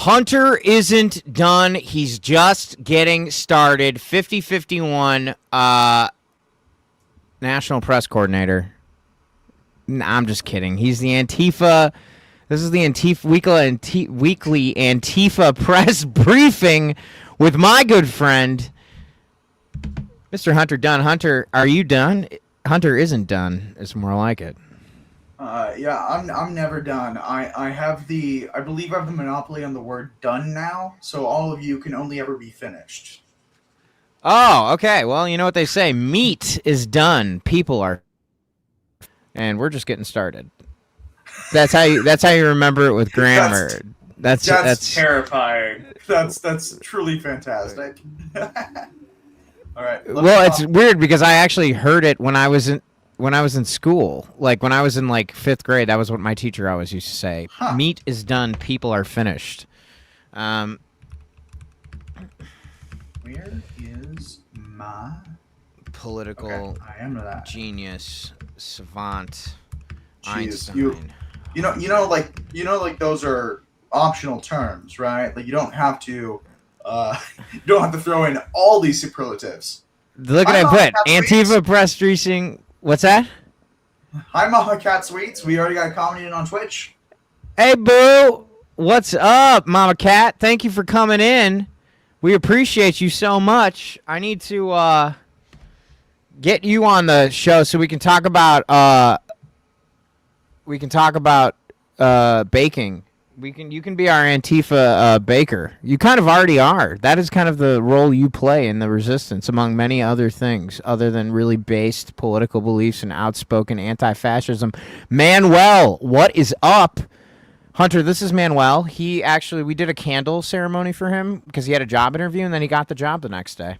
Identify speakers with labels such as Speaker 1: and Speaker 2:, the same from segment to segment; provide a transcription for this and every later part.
Speaker 1: Hunter isn't done. He's just getting started. 5051 National Press Coordinator. Nah, I'm just kidding. He's the Antifa. This is the Antifa weekly Antifa press briefing with my good friend, Mr. Hunter Dunn. Hunter, are you done? Hunter isn't done. It's more like it.
Speaker 2: Yeah, I'm never done. I believe I have the monopoly on the word done now, so all of you can only ever be finished.
Speaker 1: Oh, okay. Well, you know what they say. Meat is done. People are, and we're just getting started. That's how you remember it with grammar.
Speaker 2: That's terrifying. That's truly fantastic. All right.
Speaker 1: Well, it's weird because I actually heard it when I was in school. Like when I was in like 5th grade, that was what my teacher always used to say. Huh. Meat is done, people are finished.
Speaker 2: Where is my
Speaker 1: political genius savant Einstein?
Speaker 2: You know, like those are optional terms, right? Like you don't have to throw in all these superlatives.
Speaker 1: Look at that put Antifa press briefing. What's that?
Speaker 2: Hi, Mama Cat Sweets. We already got commenting on Twitch.
Speaker 1: Hey, boo. What's up, Mama Cat? Thank you for coming in. We appreciate you so much. I need to get you on the show so we can talk about baking. You can be our Antifa baker. You kind of already are. That is kind of the role you play in the resistance, among many other things, other than really based political beliefs and outspoken anti-fascism. Manuel, what is up? Hunter, this is Manuel. We did a candle ceremony for him because he had a job interview, and then he got the job the next day.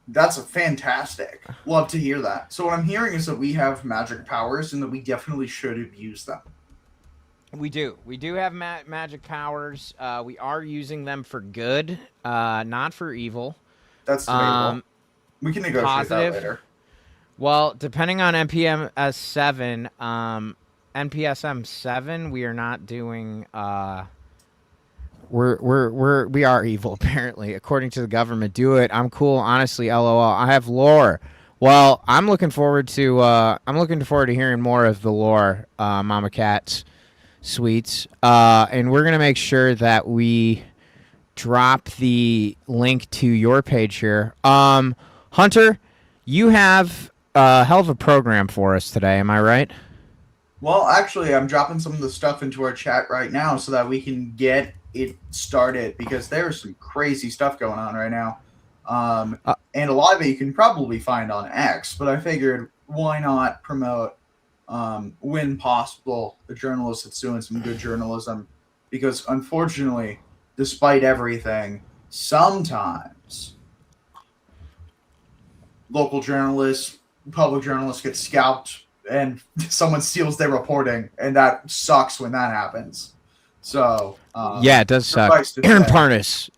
Speaker 2: That's fantastic. Love to hear that. So what I'm hearing is that we have magic powers and that we definitely should abuse them.
Speaker 1: We do. We do have magic powers. We are using them for good, not for evil.
Speaker 2: That's debatable. We can negotiate that later.
Speaker 1: Well, depending on NPSM 7, NPSM 7, we are not doing. We are evil apparently, according to the government. Do it. I'm cool. Honestly, LOL. I have lore. Well, I'm looking forward to hearing more of the lore, Mama Cat's Sweets, and we're gonna make sure that we drop the link to your page here. Hunter, you have a hell of a program for us today. Am I right?
Speaker 2: Well, actually, I'm dropping some of the stuff into our chat right now so that we can get it started because there's some crazy stuff going on right now. And a lot of it you can probably find on X, but I figured why not promote when possible the journalist that's doing some good journalism, because unfortunately, despite everything, sometimes local journalists, public journalists get scalped and someone steals their reporting, and that sucks when that happens. So
Speaker 1: yeah, it does suck. Aaron Parnas.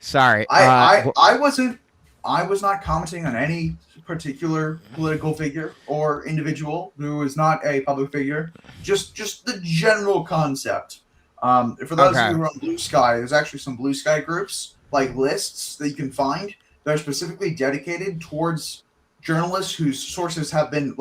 Speaker 1: Sorry.
Speaker 2: I was not commenting on any particular political figure or individual who is not a public figure. Just the general concept. For those of you who are on Blue Sky, there's actually some Blue Sky groups, like lists that you can find that are specifically dedicated towards journalists whose stories have been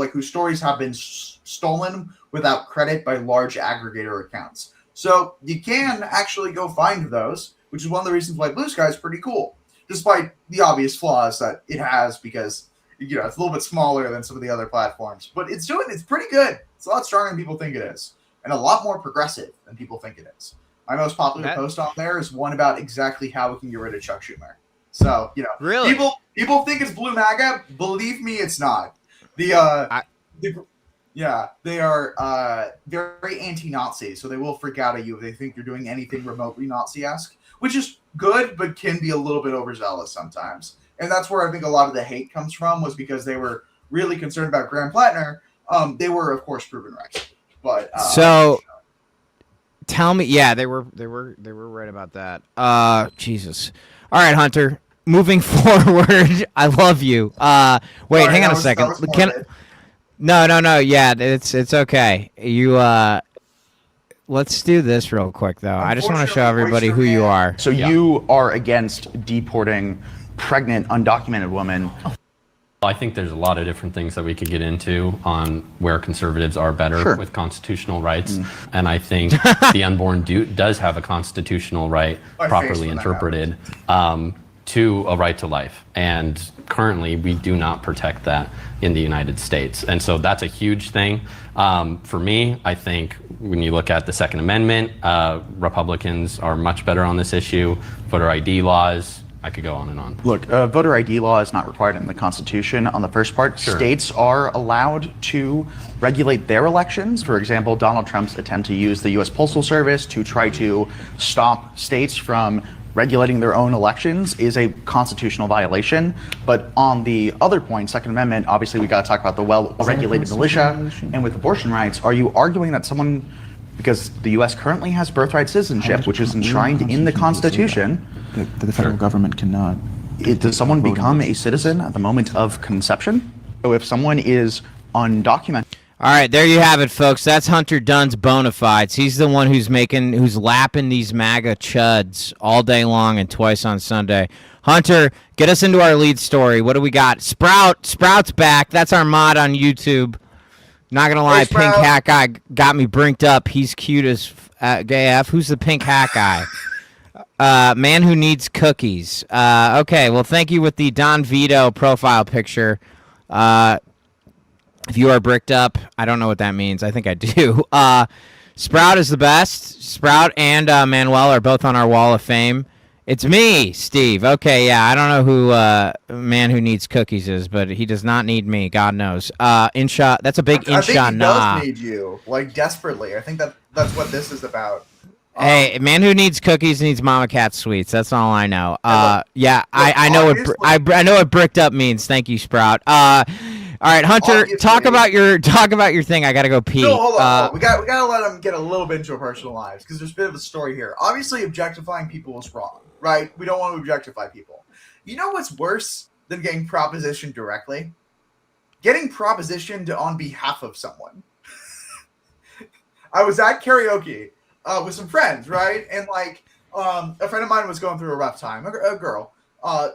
Speaker 2: stolen without credit by large aggregator accounts. So you can actually go find those, which is one of the reasons why Blue Sky is pretty cool, despite the obvious flaws that it has, because it's a little bit smaller than some of the other platforms. But it's pretty good. It's a lot stronger than people think it is, and a lot more progressive than people think it is. My most popular post on there is one about exactly how we can get rid of Chuck Schumer. So,
Speaker 1: really?
Speaker 2: People think it's Blue MAGA. Believe me, it's not. They are very anti-Nazi, so they will freak out at you if they think you're doing anything remotely Nazi-esque, which is good, but can be a little bit overzealous sometimes. And that's where I think a lot of the hate comes from, was because they were really concerned about Graham Plattner. They were, of course, proven right. But
Speaker 1: tell me, they were right about that. Jesus. All right, Hunter. Moving forward, I love you. Wait, hang on a second. No. Yeah, it's okay. You let's do this real quick though. I just want to show
Speaker 2: Unfortunately,
Speaker 1: everybody
Speaker 2: Oyster
Speaker 1: who you
Speaker 2: Man-
Speaker 1: are.
Speaker 3: So you are against deporting pregnant, undocumented women.
Speaker 4: I think there's a lot of different things that we could get into on where conservatives are better
Speaker 3: Sure.
Speaker 4: with constitutional rights. And I think the unborn does have a constitutional right,
Speaker 2: My face
Speaker 4: properly
Speaker 2: when that
Speaker 4: interpreted, to a right to life. And currently, we do not protect that in the United States. And so that's a huge thing. For me, I think when you look at the Second Amendment, Republicans are much better on this issue. Voter ID laws, I could go on and on.
Speaker 3: Look, voter ID law is not required in the Constitution. On the first part,
Speaker 4: Sure.
Speaker 3: states are allowed to regulate their elections. For example, Donald Trump's attempt to use the U.S. Postal Service to try to stop states from regulating their own elections is a constitutional violation. But on the other point, Second Amendment, obviously we got to talk about the well-regulated militia. And with abortion rights, are you arguing that someone, because the U.S. currently has birthright citizenship, which is enshrined in the Constitution,
Speaker 5: that the federal government cannot.
Speaker 3: does someone become a citizen at the moment of conception? So if someone is undocumented,
Speaker 1: All right, there you have it, folks. That's Hunter Dunn's bona fides. He's the one who's lapping these MAGA chuds all day long and twice on Sunday. Hunter, get us into our lead story. What do we got? Sprout's back. That's our mod on YouTube. Not gonna lie,
Speaker 2: Hey,
Speaker 1: Pink
Speaker 2: Sprout.
Speaker 1: Hat Guy got me brinked up. He's cute as gay F. Who's the Pink Hat Guy? Man who needs cookies. Okay, well, thank you with the Don Vito profile picture. If you are bricked up, I don't know what that means. I think I do. Sprout is the best. Sprout and Manuel are both on our wall of fame. It's me, Steve. Okay, yeah, I don't know who Man Who Needs Cookies is, but he does not need me. God knows. Insha, that's a big
Speaker 2: I think
Speaker 1: insha
Speaker 2: he
Speaker 1: nah.
Speaker 2: does need you, like desperately. I think that's what this is about.
Speaker 1: Hey, Man Who Needs Cookies needs Mama Cat Sweets. That's all I know. Yeah, I know what
Speaker 2: obviously-
Speaker 1: I know what bricked up means. Thank you, Sprout. All right, Hunter,
Speaker 2: Obviously-
Speaker 1: talk about your thing. I gotta go pee.
Speaker 2: No, hold on. We gotta let them get a little bit into our personal lives because there's a bit of a story here. Obviously, objectifying people is wrong, right? We don't want to objectify people. You know what's worse than getting propositioned directly? Getting propositioned on behalf of someone. I was at karaoke with some friends, right? And like a friend of mine was going through a rough time, a girl.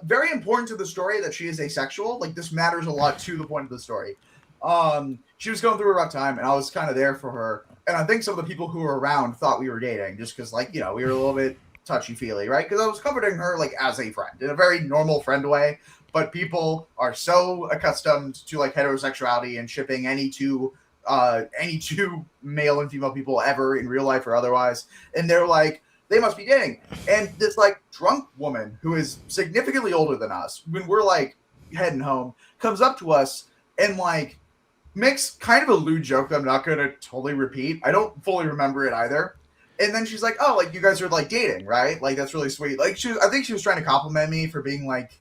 Speaker 2: Very important to the story that she is asexual. Like, this matters a lot to the point of the story. She was going through a rough time, and I was kind of there for her. And I think some of the people who were around thought we were dating, just because, like, you know, we were a little bit touchy-feely, right? Because I was comforting her, like, as a friend, in a very normal friend way. But people are so accustomed to, like, heterosexuality and shipping any two male and female people ever in real life or otherwise. And they're like, they must be dating. And this like drunk woman who is significantly older than us, when we're like heading home, comes up to us and like makes kind of a lewd joke that I'm not going to totally repeat. I don't fully remember it either. And then she's like, oh, like you guys are like dating, right? Like that's really sweet. Like I think she was trying to compliment me for being like,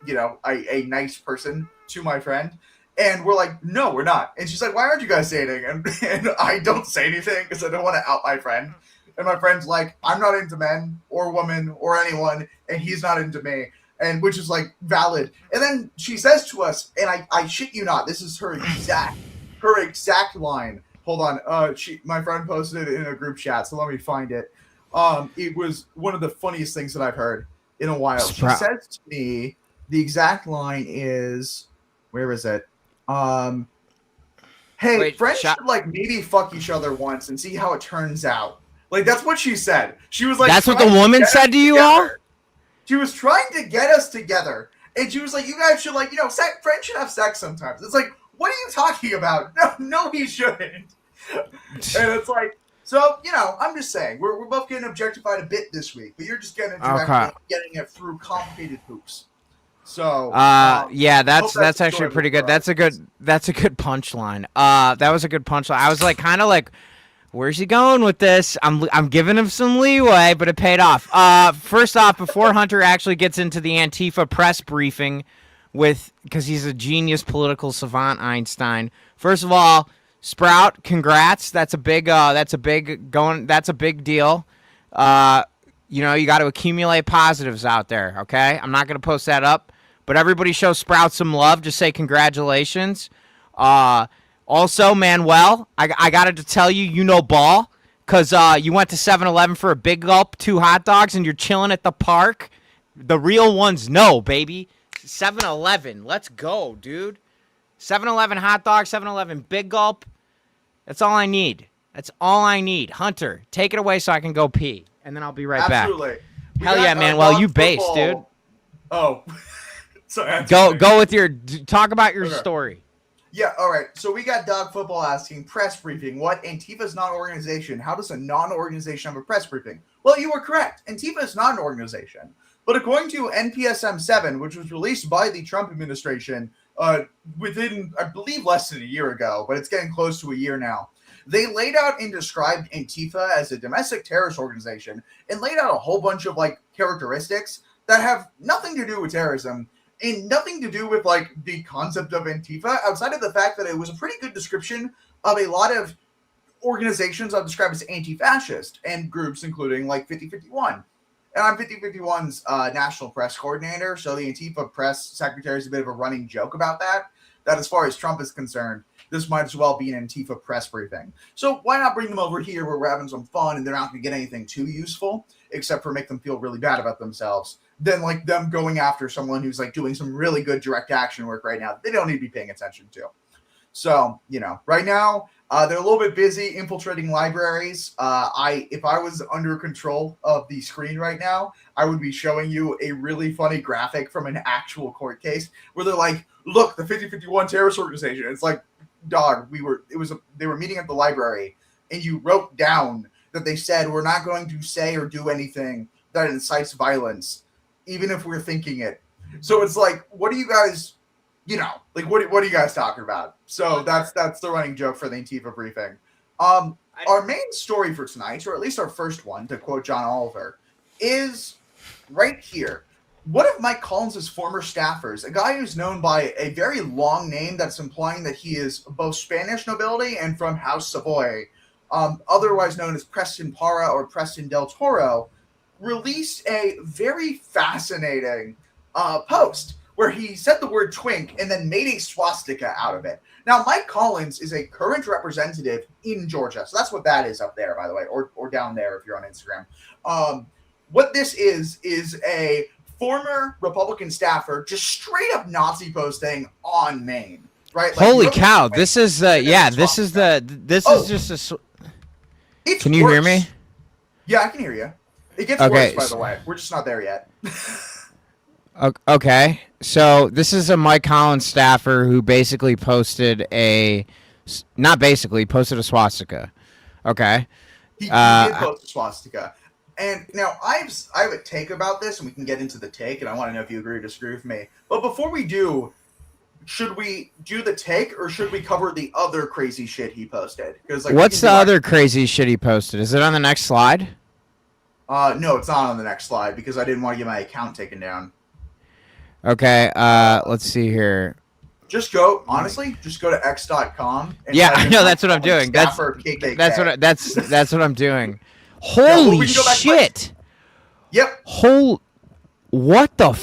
Speaker 2: you know, a nice person to my friend. And we're like, no, we're not. And she's like, why aren't you guys dating? And I don't say anything because I don't want to out my friend. And my friend's like, I'm not into men or women or anyone, and he's not into me, and which is like valid. And then she says to us, and I shit you not, this is her exact line. Hold on, my friend posted it in a group chat, so let me find it. It was one of the funniest things that I've heard in a while. She says to me, the exact line is, where is it? Hey,
Speaker 1: Wait,
Speaker 2: friends should like maybe fuck each other once and see how it turns out. Like, that's what she said. She was like,
Speaker 1: that's what the woman said to you all?
Speaker 2: She was trying to get us together. And she was like, you guys should, like, you know, friends should have sex sometimes. It's like, what are you talking about? No, he shouldn't. And it's like, so, you know, I'm just saying, we're both getting objectified a bit this week, but you're just getting it through complicated hoops. So,
Speaker 1: yeah, that's actually
Speaker 2: story
Speaker 1: pretty good.
Speaker 2: for
Speaker 1: That's a good punchline. That was a good punchline. I was like, kind of like, where's he going with this? I'm giving him some leeway, but it paid off. First off, before Hunter actually gets into the Antifa press briefing because he's a genius political savant, Einstein. First of all, Sprout, congrats. That's a big deal. You know, you got to accumulate positives out there, okay? I'm not going to post that up, but everybody show Sprout some love. Just say congratulations. Also, Manuel, I got to tell you, you know ball, because you went to 7-Eleven for a big gulp, 2 hot dogs, and you're chilling at the park? The real ones know, baby. 7-Eleven. Let's go, dude. 7-Eleven hot dog, 7-Eleven big gulp. That's all I need. That's all I need. Hunter, take it away so I can go pee, and then I'll be right back.
Speaker 2: Absolutely.
Speaker 1: Hell yeah, man. Well, you based, dude.
Speaker 2: Oh. Sorry.
Speaker 1: Go with your talk about your story.
Speaker 2: Yeah, all right. So we got Dog Football asking, press briefing. What? Antifa is not an organization. How does a non-organization have a press briefing? Well, you were correct. Antifa is not an organization. But according to NPSM 7, which was released by the Trump administration within, I believe, less than a year ago, but it's getting close to a year now, they laid out and described Antifa as a domestic terrorist organization and laid out a whole bunch of, like, characteristics that have nothing to do with terrorism and nothing to do with, like, the concept of Antifa, outside of the fact that it was a pretty good description of a lot of organizations I'll describe as anti-fascist and groups including, like, 5051. And I'm 5051's national press coordinator, so the Antifa press secretary is a bit of a running joke about that as far as Trump is concerned, this might as well be an Antifa press briefing. So why not bring them over here where we're having some fun and they're not going to get anything too useful, except for make them feel really bad about themselves, than like them going after someone who's like doing some really good direct action work right now that they don't need to be paying attention to. So, you know, right now, they're a little bit busy infiltrating libraries. If I was under control of the screen right now, I would be showing you a really funny graphic from an actual court case where they're like, look, the 5051 terrorist organization. It's like, dog, they were meeting at the library and you wrote down that they said, we're not going to say or do anything that incites violence, even if we're thinking it. So it's like, what are you guys, you know, like, what are you guys talking about? So that's the running joke for the Antifa briefing. Our main story for tonight, or at least our first one, to quote John Oliver, is right here. One of Mike Collins' former staffers, a guy who's known by a very long name that's implying that he is both Spanish nobility and from House Savoy, otherwise known as Preston Para or Preston Del Toro, released a very fascinating post where he said the word twink and then made a swastika out of it. Now, Mike Collins is a current representative in Georgia. So that's what that is up there, by the way, or down there if you're on Instagram. What this is a former Republican staffer just straight up Nazi posting on Maine, right? Like,
Speaker 1: holy cow! This is this is just a.
Speaker 2: It's
Speaker 1: Can you
Speaker 2: worse.
Speaker 1: hear me?
Speaker 2: Yeah, I can hear you. It gets
Speaker 1: Okay,
Speaker 2: worse, by the way. We're just not there yet.
Speaker 1: Okay, so this is a Mike Collins staffer who basically posted posted a swastika. Okay.
Speaker 2: He did post a swastika. And now I have a take about this, and we can get into the take, and I want to know if you agree or disagree with me. But before we do, should we do the take, or should we cover the other crazy shit he posted? Because like,
Speaker 1: what's the other crazy shit he posted? Is it on the next slide?
Speaker 2: No, it's not on the next slide because I didn't want to get my account taken down.
Speaker 1: Okay, let's see here.
Speaker 2: Just go to x.com.
Speaker 1: Yeah, I know, that's what I'm doing. That's what I'm doing. Holy shit!
Speaker 2: Yep.
Speaker 1: What the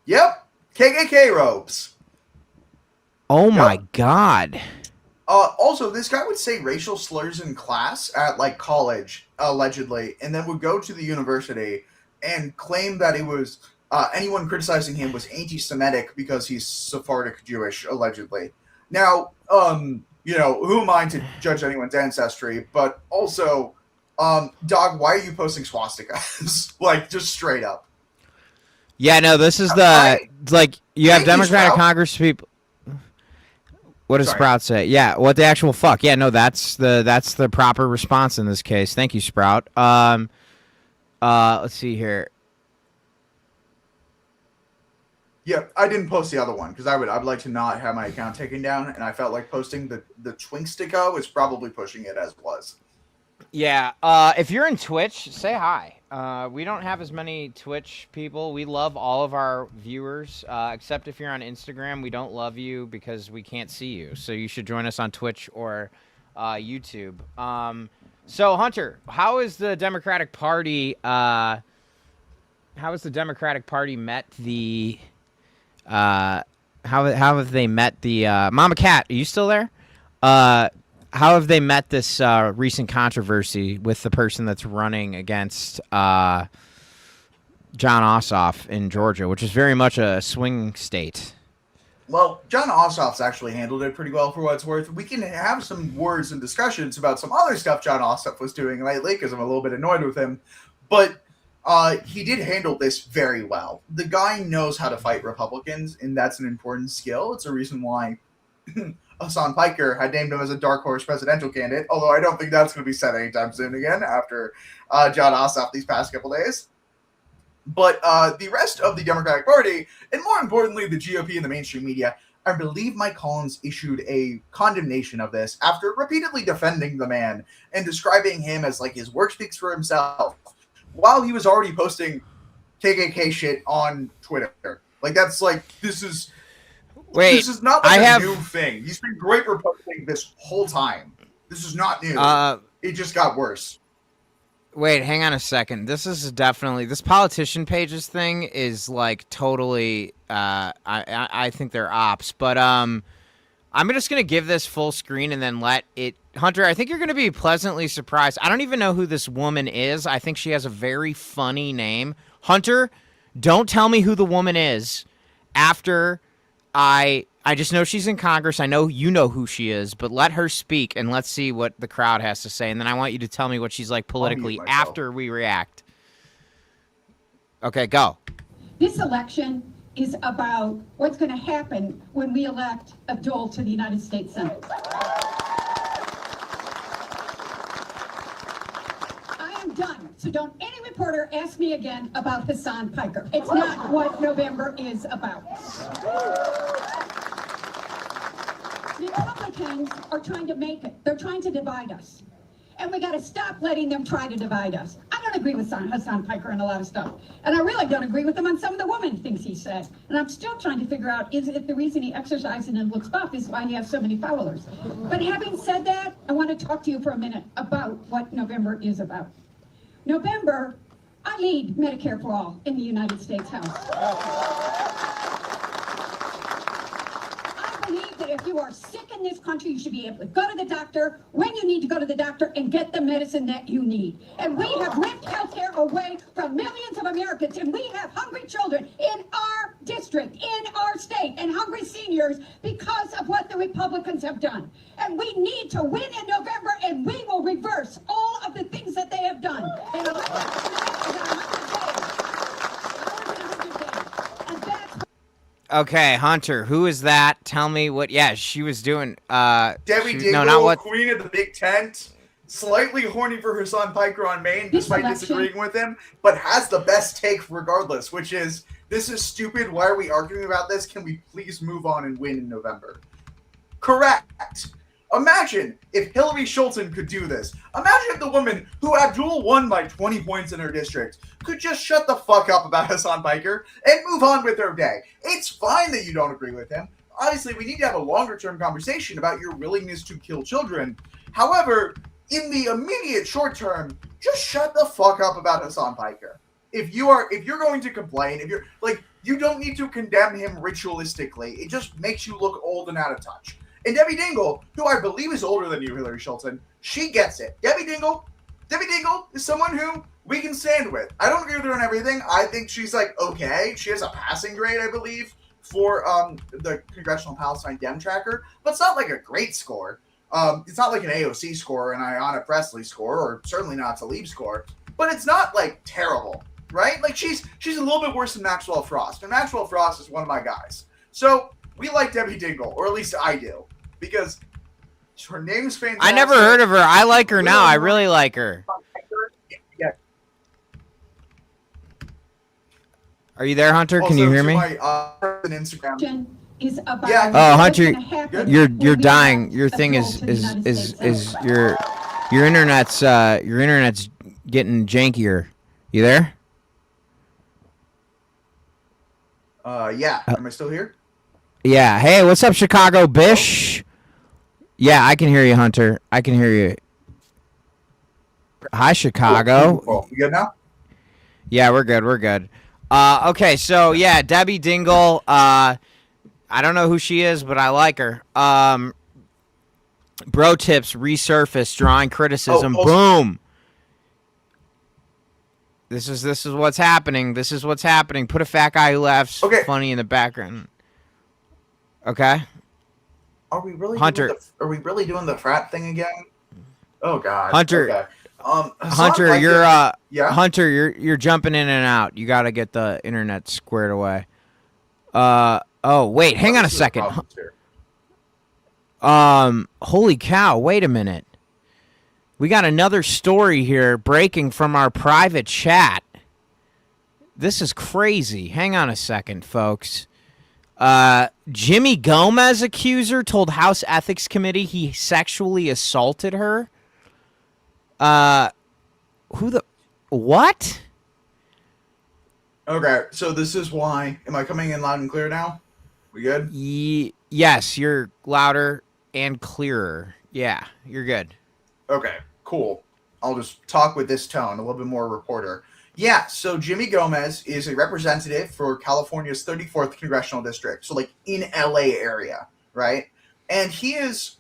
Speaker 2: Yep. KKK robes.
Speaker 1: Oh my god.
Speaker 2: Also, this guy would say racial slurs in class at like college, allegedly, and then would go to the university and claim that it was anyone criticizing him was anti-Semitic because he's Sephardic Jewish, allegedly. Now, you know, who am I to judge anyone's ancestry? But also, dog, why are you posting swastikas? Like, just straight up.
Speaker 1: Yeah, no, this is you have Democratic Congress people. What does Sprout say? Yeah, what the actual fuck? Yeah, no, that's the proper response in this case. Thank you, Sprout. Let's see here.
Speaker 2: Yeah, I didn't post the other one because I'd like to not have my account taken down, and I felt like posting the Twinksticker was probably pushing it as was.
Speaker 1: Yeah, if you're in Twitch, say hi. We don't have as many Twitch people. We love all of our viewers, except if you're on Instagram. We don't love you because we can't see you. So you should join us on Twitch or YouTube. So Hunter, how is the Democratic Party? How has the Democratic Party met the? How have they met the Mama Cat? Are you still there? How how have they met this recent controversy with the person that's running against John Ossoff in Georgia, which is very much a swing state?
Speaker 2: Well, John Ossoff's actually handled it pretty well for what it's worth. We can have some words and discussions about some other stuff John Ossoff was doing lately because I'm a little bit annoyed with him. But he did handle this very well. The guy knows how to fight Republicans, and that's an important skill. It's a reason why Hassan Piker had named him as a dark horse presidential candidate, although I don't think that's going to be said anytime soon again after John Ossoff these past couple days. But the rest of the Democratic Party, and more importantly, the GOP and the mainstream media, I believe Mike Collins issued a condemnation of this after repeatedly defending the man and describing him as like his work speaks for himself while he was already posting KKK shit on Twitter. Like, that's like, this is not like a new thing. He's been great for posting this whole time. This is not new. It just got worse.
Speaker 1: Wait, hang on a second. This is definitely this politician pages thing is like totally. I think they're ops, but I'm just gonna give this full screen and then let it. Hunter, I think you're gonna be pleasantly surprised. I don't even know who this woman is. I think she has a very funny name. Hunter, don't tell me who the woman is. After I just know she's in Congress. I know you know who she is, but let her speak and let's see what the crowd has to say. And then I want you to tell me what she's like politically after we react. Okay, go.
Speaker 6: This election is about what's going to happen when we elect Abdul to the United States Senate. I am done. So don't any reporter ask me again about Hassan Piker. It's not what November is about. The Republicans are trying to make it. They're trying to divide us. And we got to stop letting them try to divide us. I don't agree with Hassan Piker and a lot of stuff. And I really don't agree with him on some of the woman things he said. And I'm still trying to figure out, is it the reason he exercises and looks buff is why he has so many followers. But having said that, I want to talk to you for a minute about what November is about. November, I lead Medicare for All in the United States House. I believe that if you are sick in this country, you should be able to go to the doctor when you need to go to the doctor and get the medicine that you need. And we have ripped healthcare away from millions of Americans, and we have hungry children in our district, in our state, and hungry seniors because of what the Republicans have done. And we need to win in November, and we will reverse all of the things that they have done. And
Speaker 1: Okay, Hunter, who is that? Tell me what. Yeah, she was doing.
Speaker 2: Debbie Dingle,
Speaker 1: no, not what.
Speaker 2: Queen of the Big Tent, slightly horny for Hassan Piker on Maine, despite disagreeing with him, but has the best take regardless, which is, this is stupid. Why are we arguing about this? Can we please move on and win in November? Correct. Imagine if Hillary Schulten could do this. Imagine if the woman who Abdul won by 20 points in her district could just shut the fuck up about Hassan Piker and move on with her day. It's fine that you don't agree with him. Obviously, we need to have a longer-term conversation about your willingness to kill children. However, in the immediate short term, just shut the fuck up about Hassan Piker. If you're going to complain, if you're like, you don't need to condemn him ritualistically. It just makes you look old and out of touch. And Debbie Dingle, who I believe is older than you, Hillary Schulten, she gets it. Debbie Dingle is someone who we can stand with. I don't agree with her on everything. I think she's like, okay. She has a passing grade, I believe, for the Congressional Palestine Dem Tracker, but it's not like a great score. It's not like an AOC score, an Ayanna Pressley score, or certainly not a Tlaib score, but it's not like terrible, right? Like she's a little bit worse than Maxwell Frost, and Maxwell Frost is one of my guys. So we like Debbie Dingle, or at least I do. Because her name's fantastic.
Speaker 1: I never heard of her. I like her now. I really like her.
Speaker 2: Yeah.
Speaker 1: Are you there, Hunter? Can you hear me?
Speaker 2: My Instagram.
Speaker 6: Is about
Speaker 1: oh, Hunter, you're dying. Your thing is your internet's getting jankier. You there?
Speaker 2: Yeah. Am I still here?
Speaker 1: Yeah. Hey, what's up, Chicago Bish? Yeah, I can hear you, Hunter. I can hear you. Hi, Chicago.
Speaker 2: Cool. You good now?
Speaker 1: Yeah, we're good. We're good. Okay, so yeah, Debbie Dingle. I don't know who she is, but I like her. Bro tips resurfaced, drawing criticism.
Speaker 2: Oh,
Speaker 1: Boom. This is what's happening. This is what's happening. Put a fat guy who laughs funny in the background. Okay.
Speaker 2: Are we really
Speaker 1: Hunter?
Speaker 2: Doing the frat thing again? Oh God,
Speaker 1: Hunter.
Speaker 2: Okay.
Speaker 1: Hunter, you're Hunter, you're jumping in and out. You got to get the internet squared away. Oh wait, hang on a second. Holy cow! Wait a minute. We got another story here breaking from our private chat. This is crazy. Hang on a second, folks. Jimmy Gomez accuser told House Ethics Committee he sexually assaulted her. What?
Speaker 2: Okay, so this is why. Am I coming in loud and clear now? We good?
Speaker 1: Yes, you're louder and clearer. Yeah, you're good.
Speaker 2: Okay, cool. I'll just talk with this tone, a little bit more reporter. Yeah, so Jimmy Gomez is a representative for California's 34th Congressional District, so like in LA area, right? And he has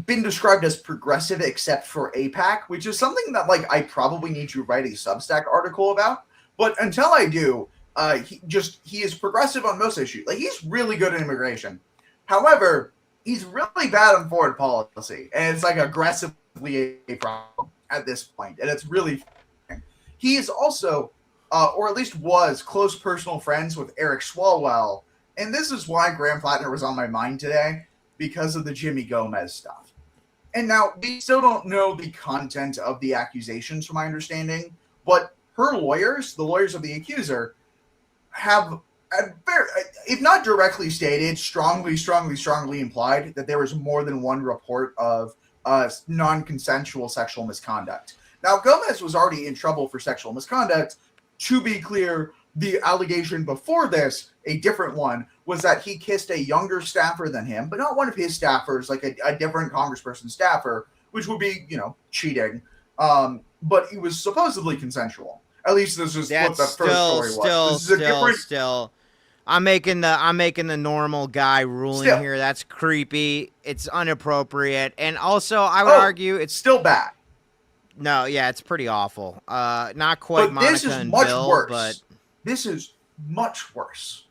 Speaker 2: been described as progressive except for APAC, which is something that like I probably need to write a Substack article about. But until I do, he is progressive on most issues. Like he's really good at immigration. However, he's really bad on foreign policy, and it's like aggressively a problem at this point, and it's really. He is also, or at least was, close personal friends with Eric Swalwell, and this is why Graham Plattner was on my mind today, because of the Jimmy Gomez stuff. And now, we still don't know the content of the accusations, from my understanding, but her lawyers, the lawyers of the accuser, have, if not directly stated, strongly implied that there was more than one report of non-consensual sexual misconduct. Now, Gomez was already in trouble for sexual misconduct. To be clear, the allegation before this, a different one, was that he kissed a younger staffer than him, but not one of his staffers, like a different congressperson staffer, which would be, cheating. But it was supposedly consensual. At least this is what the first story was.
Speaker 1: Still. I'm making the normal guy ruling here. That's creepy. It's inappropriate, and also I would argue it's
Speaker 2: still bad.
Speaker 1: No, yeah, it's pretty awful. Not quite
Speaker 2: but
Speaker 1: Monica
Speaker 2: this is
Speaker 1: and
Speaker 2: much
Speaker 1: Bill,
Speaker 2: worse.
Speaker 1: but
Speaker 2: this is much worse.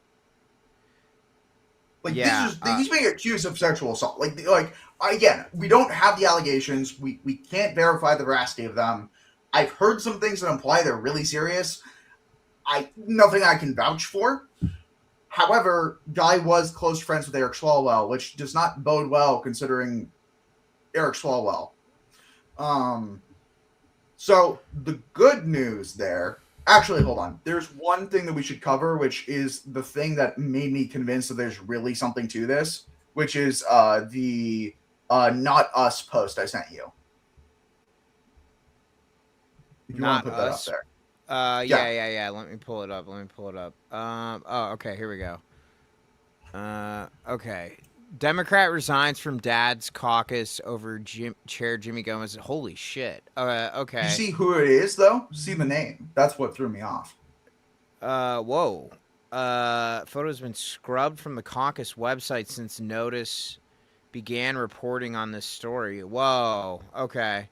Speaker 2: Like
Speaker 1: yeah,
Speaker 2: he's being accused of sexual assault. Like again, we don't have the allegations. We can't verify the veracity of them. I've heard some things that imply they're really serious. Nothing I can vouch for. However, Guy was close friends with Eric Swalwell, which does not bode well considering Eric Swalwell. So the good news there, actually, hold on. There's one thing that we should cover, which is the thing that made me convinced that there's really something to this, which is the Not Us post I sent you. If you want to put that up there.
Speaker 1: Yeah. Let me pull it up. Okay, here we go. Okay. Democrat resigns from Dad's caucus over Chair Jimmy Gomez. Holy shit. Okay.
Speaker 2: You see who it is, though? See the name. That's what threw me off.
Speaker 1: Whoa. Photo's been scrubbed from the caucus website since Notice began reporting on this story. Whoa. Okay.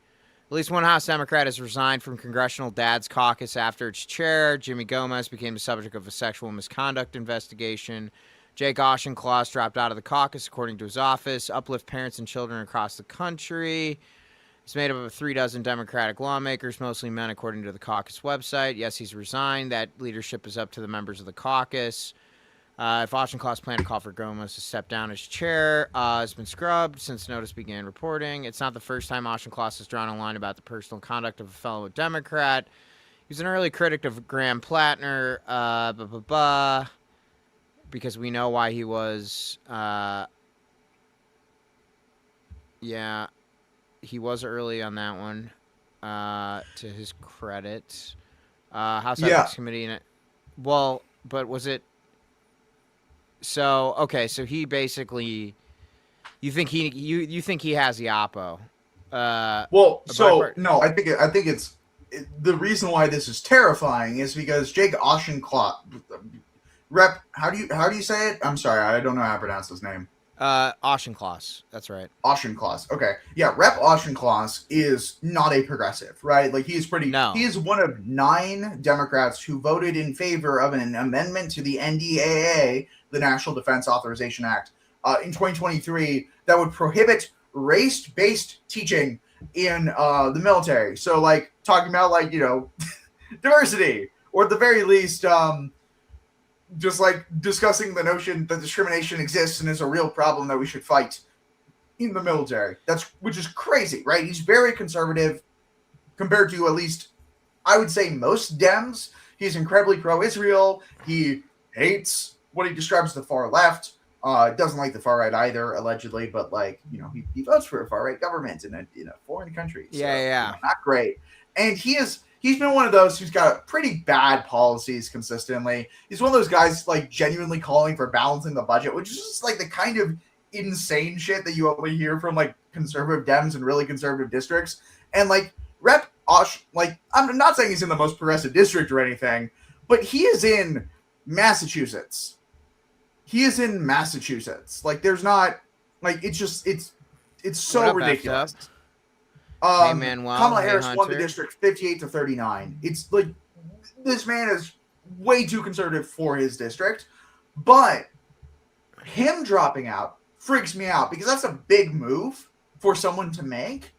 Speaker 1: At least one House Democrat has resigned from Congressional Dad's caucus after its chair, Jimmy Gomez, became the subject of a sexual misconduct investigation. Jake Auchincloss dropped out of the caucus, according to his office. Uplift parents and children across the country. It's made up of 36 Democratic lawmakers, mostly men, according to the caucus website. Yes, he's resigned. That leadership is up to the members of the caucus. If Auchincloss planned to call for Gomez to step down as chair, has been scrubbed since Notice began reporting. It's not the first time Auchincloss has drawn a line about the personal conduct of a fellow Democrat. He was an early critic of Graham Plattner, because we know why he was. Yeah, he was early on that one, to his credit. House Ethics Committee. Well, but was it? So okay, so he basically, you think he has the oppo?
Speaker 2: No, I think it's the reason why this is terrifying is because Jake Auchincloss, Rep. How do you say it? I'm sorry, I don't know how to pronounce his name.
Speaker 1: Auchincloss. That's right.
Speaker 2: Auchincloss. Okay. Yeah, Rep. Auchincloss is not a progressive, right? Like he's pretty.
Speaker 1: No.
Speaker 2: He is one of 9 Democrats who voted in favor of an amendment to the NDAA, the National Defense Authorization Act, in 2023 that would prohibit race-based teaching in the military. So, like talking about like diversity, or at the very least, just like discussing the notion that discrimination exists and is a real problem that we should fight in the military. Which is crazy, right? He's very conservative compared to, at least I would say, most Dems. He's incredibly pro-Israel. He hates what he describes as the far left. Doesn't like the far right either, allegedly, but like, he votes for a far right government in a foreign country. So,
Speaker 1: Yeah.
Speaker 2: Not great. And he's been one of those who's got pretty bad policies consistently. He's one of those guys like genuinely calling for balancing the budget, which is just like the kind of insane shit that you only hear from like conservative Dems in really conservative districts. And like Rep. Osh, like I'm not saying he's in the most progressive district or anything, but he is in Massachusetts. Like there's not like it's so
Speaker 1: What up,
Speaker 2: ridiculous.
Speaker 1: F-Dub? Hey, Manuel.
Speaker 2: Kamala
Speaker 1: Hey,
Speaker 2: Harris won the
Speaker 1: Hunter.
Speaker 2: district 58-39. It's like this man is way too conservative for his district, but him dropping out freaks me out because that's a big move for someone to make.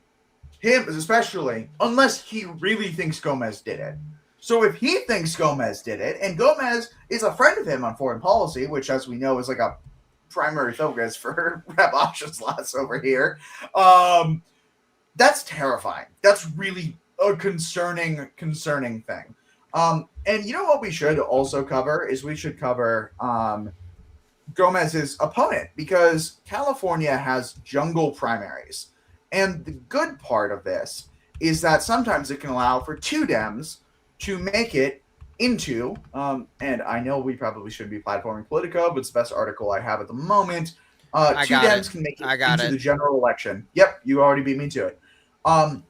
Speaker 2: Him especially, unless he really thinks Gomez did it. So if he thinks Gomez did it, and Gomez is a friend of him on foreign policy, which, as we know, is like a primary focus for Rep. Auchincloss over here, that's terrifying. That's really a concerning thing. And you know what we should also cover is we should cover Gomez's opponent, because California has jungle primaries. And the good part of this is that sometimes it can allow for 2 Dems to make it into, and I know we probably shouldn't be platforming Politico, but it's the best article I have at the moment. 2 Dems can make it into the general election. Yep, you already beat me to it. And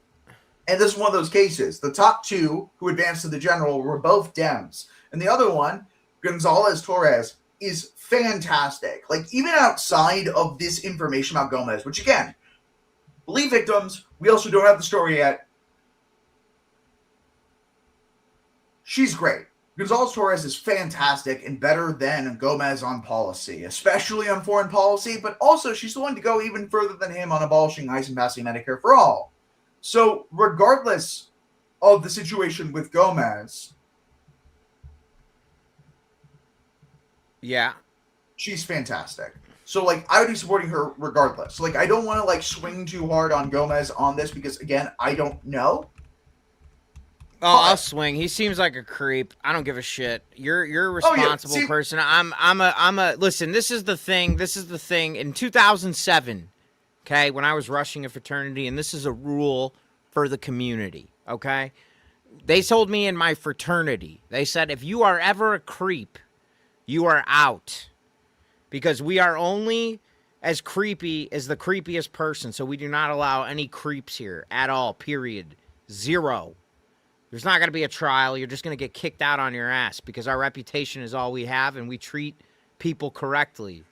Speaker 2: this is one of those cases. The top 2 who advanced to the general were both Dems. And the other one, Gonzalez Torres, is fantastic. Like, even outside of this information about Gomez, which again, believe victims, we also don't have the story yet. She's great. Gonzalez Torres is fantastic and better than Gomez on policy, especially on foreign policy, but also she's the one to go even further than him on abolishing ICE and passing Medicare for all. So regardless of the situation with Gomez,
Speaker 1: Yeah.
Speaker 2: she's fantastic. So, like, I would be supporting her regardless. Like, I don't want to, like, swing too hard on Gomez on this because, again, I don't know.
Speaker 1: Oh, I'll swing. He seems like a creep. I don't give a shit. You're a responsible person. Listen, this is the thing. In 2007, okay, when I was rushing a fraternity, and this is a rule for the community, okay? They told me in my fraternity, they said, if you are ever a creep, you are out. Because we are only as creepy as the creepiest person, so we do not allow any creeps here at all, period. 0. There's not going to be a trial. You're just going to get kicked out on your ass because our reputation is all we have, and we treat people correctly.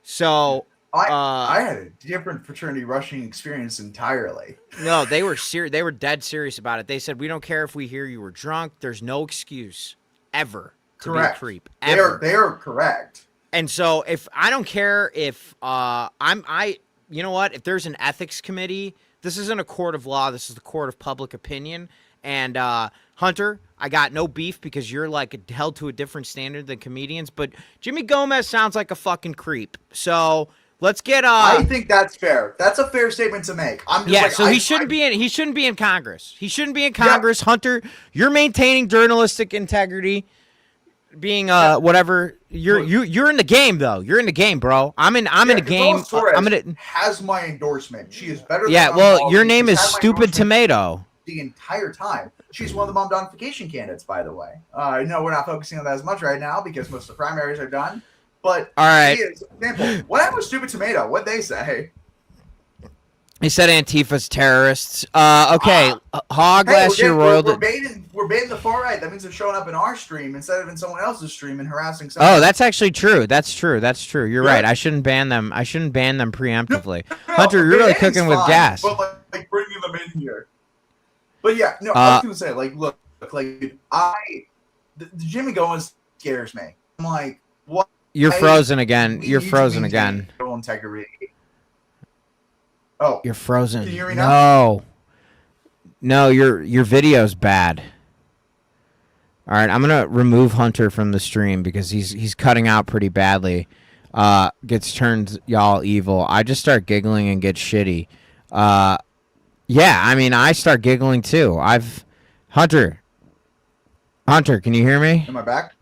Speaker 1: So
Speaker 2: I had a different fraternity rushing experience entirely.
Speaker 1: No, they were they were dead serious about it. They said, we don't care if we hear you were drunk. There's no excuse ever to be a creep. Ever.
Speaker 2: They are correct.
Speaker 1: And so if I don't care if you know what? If there's an ethics committee, this isn't a court of law. This is the court of public opinion. And Hunter, I got no beef because you're like held to a different standard than comedians. But Jimmy Gomez sounds like a fucking creep. So let's get.
Speaker 2: I think that's fair. That's a fair statement to make.
Speaker 1: He shouldn't be in. He shouldn't be in Congress. He shouldn't be in Congress. Yeah. Hunter, you're maintaining journalistic integrity. Being whatever you're in the game though. You're in the game, bro. I'm in the game.
Speaker 2: Has my endorsement. She is better.
Speaker 1: Yeah, well, your name is Stupid Tomato.
Speaker 2: The entire time. She's one of the mom donification candidates, by the way. No, we're not focusing on that as much right now because most of the primaries are done. But
Speaker 1: all right.
Speaker 2: She is, example, what happened with Stupid Tomato? What'd they say?
Speaker 1: He said Antifa's terrorists. Okay, Hog,
Speaker 2: Hey,
Speaker 1: last year roiled it.
Speaker 2: we're baiting the far right. That means they're showing up in our stream instead of in someone else's stream and harassing someone.
Speaker 1: Oh, that's actually true. That's true. You're
Speaker 2: Yeah.
Speaker 1: right. I shouldn't ban them. I shouldn't ban them preemptively.
Speaker 2: No,
Speaker 1: Hunter, you're really
Speaker 2: banning's
Speaker 1: cooking with
Speaker 2: fine,
Speaker 1: gas.
Speaker 2: But like bringing them in here. But yeah, no, I was gonna say, like, look, like, the Jimmy Gomez scares me. I'm like, what?
Speaker 1: You're frozen again.
Speaker 2: We
Speaker 1: You're
Speaker 2: need to
Speaker 1: frozen
Speaker 2: maintain
Speaker 1: again.
Speaker 2: total integrity. Oh,
Speaker 1: You're frozen.
Speaker 2: Can you hear me now?
Speaker 1: No, your video's bad. All right, I'm gonna remove Hunter from the stream because he's cutting out pretty badly. Gets turned y'all evil. I just start giggling and get shitty. Yeah, I mean I start giggling too. Hunter, can you hear me?
Speaker 2: am I back?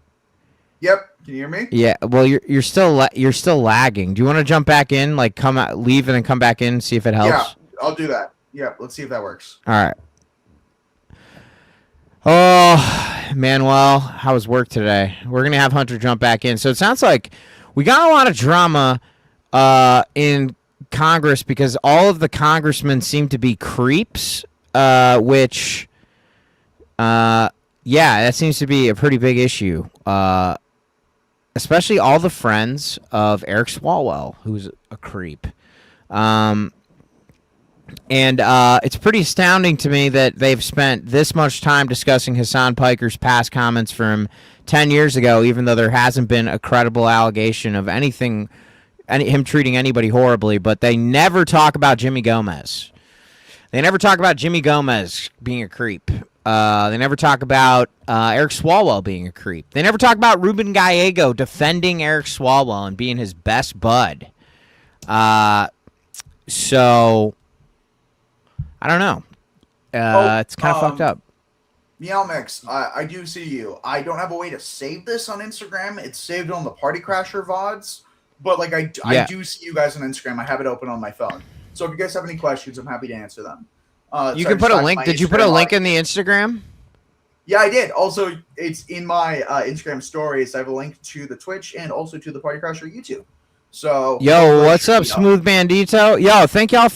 Speaker 2: Yep. Can you hear me?
Speaker 1: Yeah. Well, you're still lagging. Do you want to jump back in? Like come out, leave, and then come back in, see if it helps.
Speaker 2: Yeah, I'll do that. Yeah, let's see if that works.
Speaker 1: All right. Oh, Manuel, how was work today? We're going to have Hunter jump back in. So it sounds like we got a lot of drama in Congress because all of the congressmen seem to be creeps, which, yeah, that seems to be a pretty big issue. Especially all the friends of Eric Swalwell, who's a creep. And it's pretty astounding to me that they've spent this much time discussing Hassan Piker's past comments from 10 years ago, even though there hasn't been a credible allegation of anything, him treating anybody horribly, but they never talk about Jimmy Gomez. They never talk about Jimmy Gomez being a creep. They never talk about Eric Swalwell being a creep. They never talk about Ruben Gallego defending Eric Swalwell and being his best bud. So... I don't know. It's kind of fucked up.
Speaker 2: Meow Mix, I do see you. I don't have a way to save this on Instagram. It's saved on the Party Crasher VODs. But like I do see you guys on Instagram. I have it open on my phone. So if you guys have any questions, I'm happy to answer them.
Speaker 1: You can put a link. Did you put a link in the Instagram?
Speaker 2: Yeah, I did. Also, it's in my Instagram stories. I have a link to the Twitch and also to the Party Crasher YouTube. So
Speaker 1: yo, what's up, Smooth Bandito? Yo, thank y'all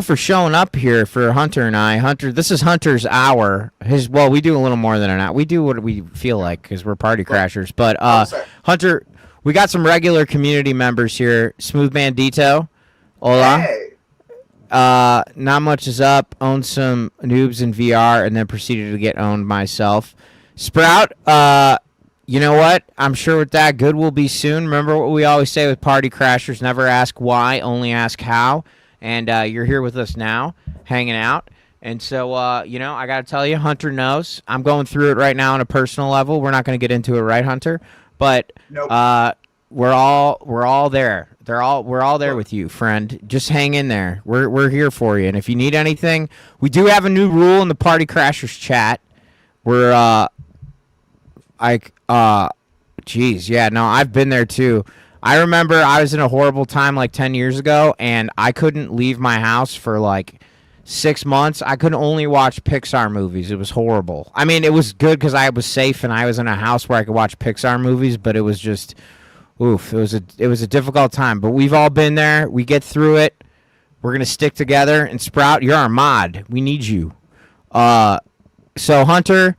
Speaker 1: for showing up here for Hunter and I. Hunter, this is Hunter's hour. We do a little more than an hour. We do what we feel like because we're party crashers. But Hunter, we got some regular community members here. Smooth Bandito, hola.
Speaker 2: Hey.
Speaker 1: Not much is up. Owned some noobs in VR and then proceeded to get owned myself. Sprout, you know what? I'm sure with that, good will be soon. Remember what we always say with party crashers: never ask why, only ask how. And you're here with us now, hanging out. And so, I got to tell you, Hunter knows. I'm going through it right now on a personal level. We're not going to get into it, right, Hunter? But
Speaker 2: nope.
Speaker 1: We're all there. We're all there with you, friend. Just hang in there. We're here for you. And if you need anything, we do have a new rule in the Party Crashers chat. We're I've been there too. I remember I was in a horrible time like 10 years ago, and I couldn't leave my house for like 6 months. I could only watch Pixar movies. It was horrible. I mean, it was good because I was safe and I was in a house where I could watch Pixar movies, but it was just, oof. It was a difficult time, but we've all been there. We get through it. We're going to stick together. And Sprout, you're our mod. We need you. So, Hunter,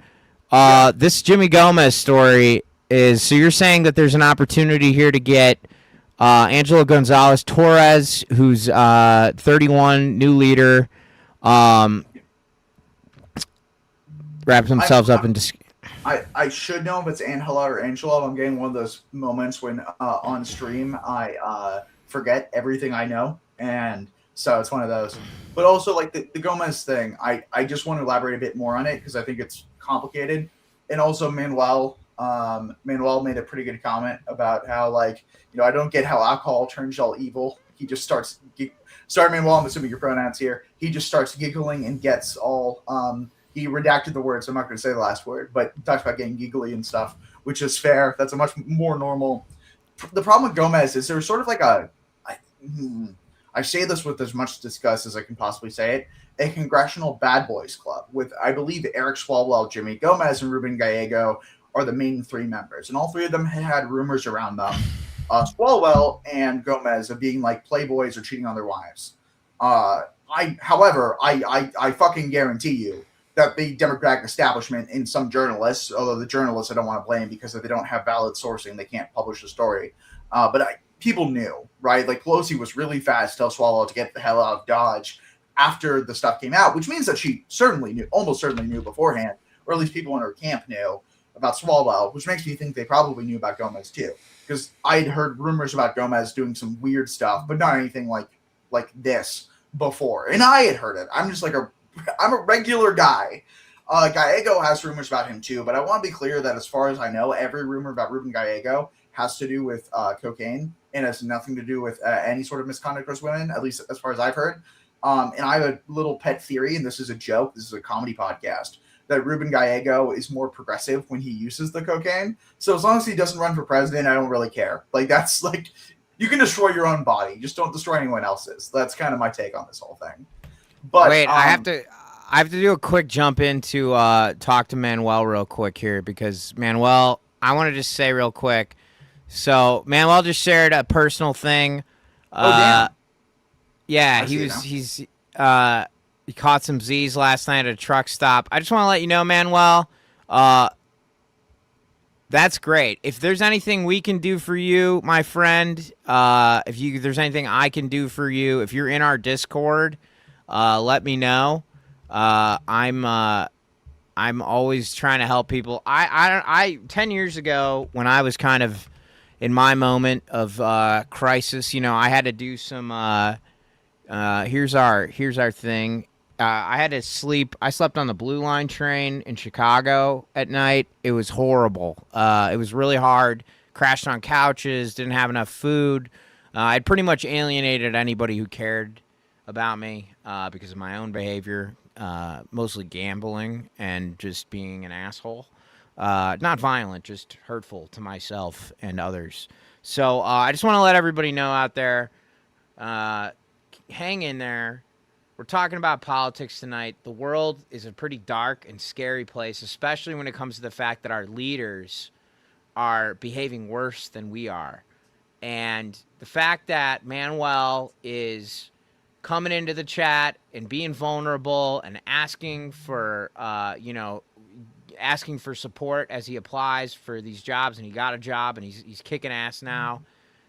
Speaker 1: this Jimmy Gomez story is, so you're saying that there's an opportunity here to get Angelo Gonzalez Torres, who's 31, new leader, wraps themselves up in
Speaker 2: I should know if it's Angela or Angelo. I'm getting one of those moments when on stream I forget everything I know, and so it's one of those. But also, like the Gomez thing, I just want to elaborate a bit more on it because I think it's complicated. And also Manuel made a pretty good comment about how, like, I don't get how alcohol turns y'all evil. He just starts. Sorry, Manuel, I'm assuming your pronouns here. He just starts giggling and gets all. He redacted the word, so I'm not going to say the last word, but he talks about getting giggly and stuff, which is fair. That's a much more normal. The problem with Gomez is there's sort of like I say this with as much disgust as I can possibly say it, a congressional bad boys club with, I believe, Eric Swalwell, Jimmy Gomez, and Ruben Gallego are the main three members. And all three of them had rumors around them, Swalwell and Gomez, of being like playboys or cheating on their wives. However, I fucking guarantee you that the Democratic establishment and some journalists, although the journalists I don't want to blame because if they don't have valid sourcing, they can't publish the story. People knew, right? Like Pelosi was really fast to tell Swalwell to get the hell out of Dodge after the stuff came out, which means that she certainly knew, almost certainly knew beforehand, or at least people in her camp knew about Swalwell, which makes me think they probably knew about Gomez too. Because I had heard rumors about Gomez doing some weird stuff, but not anything like this before. And I had heard it. I'm just like I'm a regular guy. Gallego has rumors about him too, but I want to be clear that as far as I know, every rumor about Ruben Gallego has to do with cocaine and has nothing to do with any sort of misconduct towards women, at least as far as I've heard. And I have a little pet theory, and this is a joke. This is a comedy podcast, that Ruben Gallego is more progressive when he uses the cocaine. So as long as he doesn't run for president, I don't really care. Like, that's like, you can destroy your own body. Just don't destroy anyone else's. That's kind of my take on this whole thing. But
Speaker 1: wait, I have to do a quick jump in to talk to Manuel real quick here, because Manuel, I want to just say real quick. So Manuel just shared a personal thing.
Speaker 2: Damn.
Speaker 1: Yeah, he caught some Z's last night at a truck stop. I just want to let you know, Manuel, that's great. If there's anything we can do for you, my friend, if there's anything I can do for you, if you're in our Discord, let me know. I'm always trying to help people. I 10 years ago, when I was kind of in my moment of crisis, I had to do some. Here's our thing. I had to sleep. I slept on the Blue Line train in Chicago at night. It was horrible. It was really hard. Crashed on couches. Didn't have enough food. I'd pretty much alienated anybody who cared about me because of my own behavior, mostly gambling and just being an asshole. Not violent, just hurtful to myself and others. So I just want to let everybody know out there, hang in there. We're talking about politics tonight. The world is a pretty dark and scary place, especially when it comes to the fact that our leaders are behaving worse than we are. And the fact that Manuel is coming into the chat and being vulnerable and asking for, asking for support as he applies for these jobs, and he got a job and he's kicking ass now.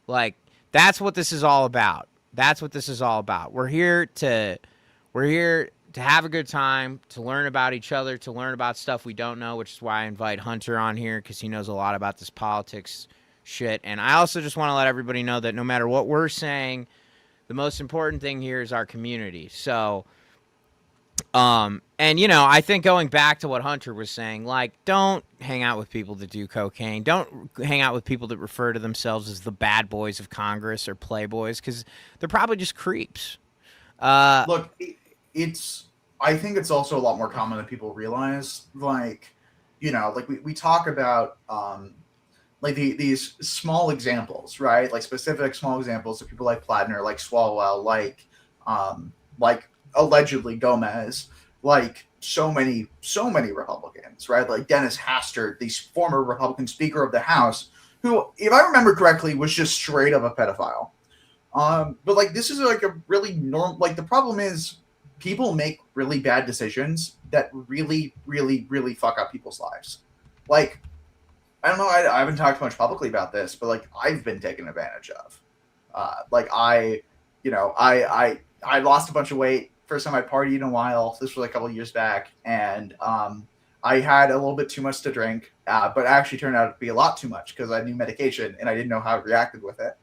Speaker 1: Like, that's what this is all about. That's what this is all about. We're here to have a good time, to learn about each other, to learn about stuff we don't know, which is why I invite Hunter on here, because he knows a lot about this politics shit. And I also just want to let everybody know that no matter what we're saying, the most important thing here is our community. So, I think going back to what Hunter was saying, like, don't hang out with people that do cocaine. Don't hang out with people that refer to themselves as the bad boys of Congress or playboys, because they're probably just creeps.
Speaker 2: Look, I think it's also a lot more common than people realize. Like, we talk about, these small examples, right? Like specific small examples of people like Plattner, like Swalwell, like allegedly Gomez, like so many Republicans, right? Like Dennis Hastert, the former Republican Speaker of the House, who, if I remember correctly, was just straight up a pedophile. But like, this is like a really normal, like, the problem is people make really bad decisions that really, really, really fuck up people's lives. Like, I don't know, I haven't talked much publicly about this, but like, I've been taken advantage of. I lost a bunch of weight. First time I partied in a while. This was like a couple of years back. And I had a little bit too much to drink, but it actually turned out to be a lot too much because I knew medication and I didn't know how it reacted with it.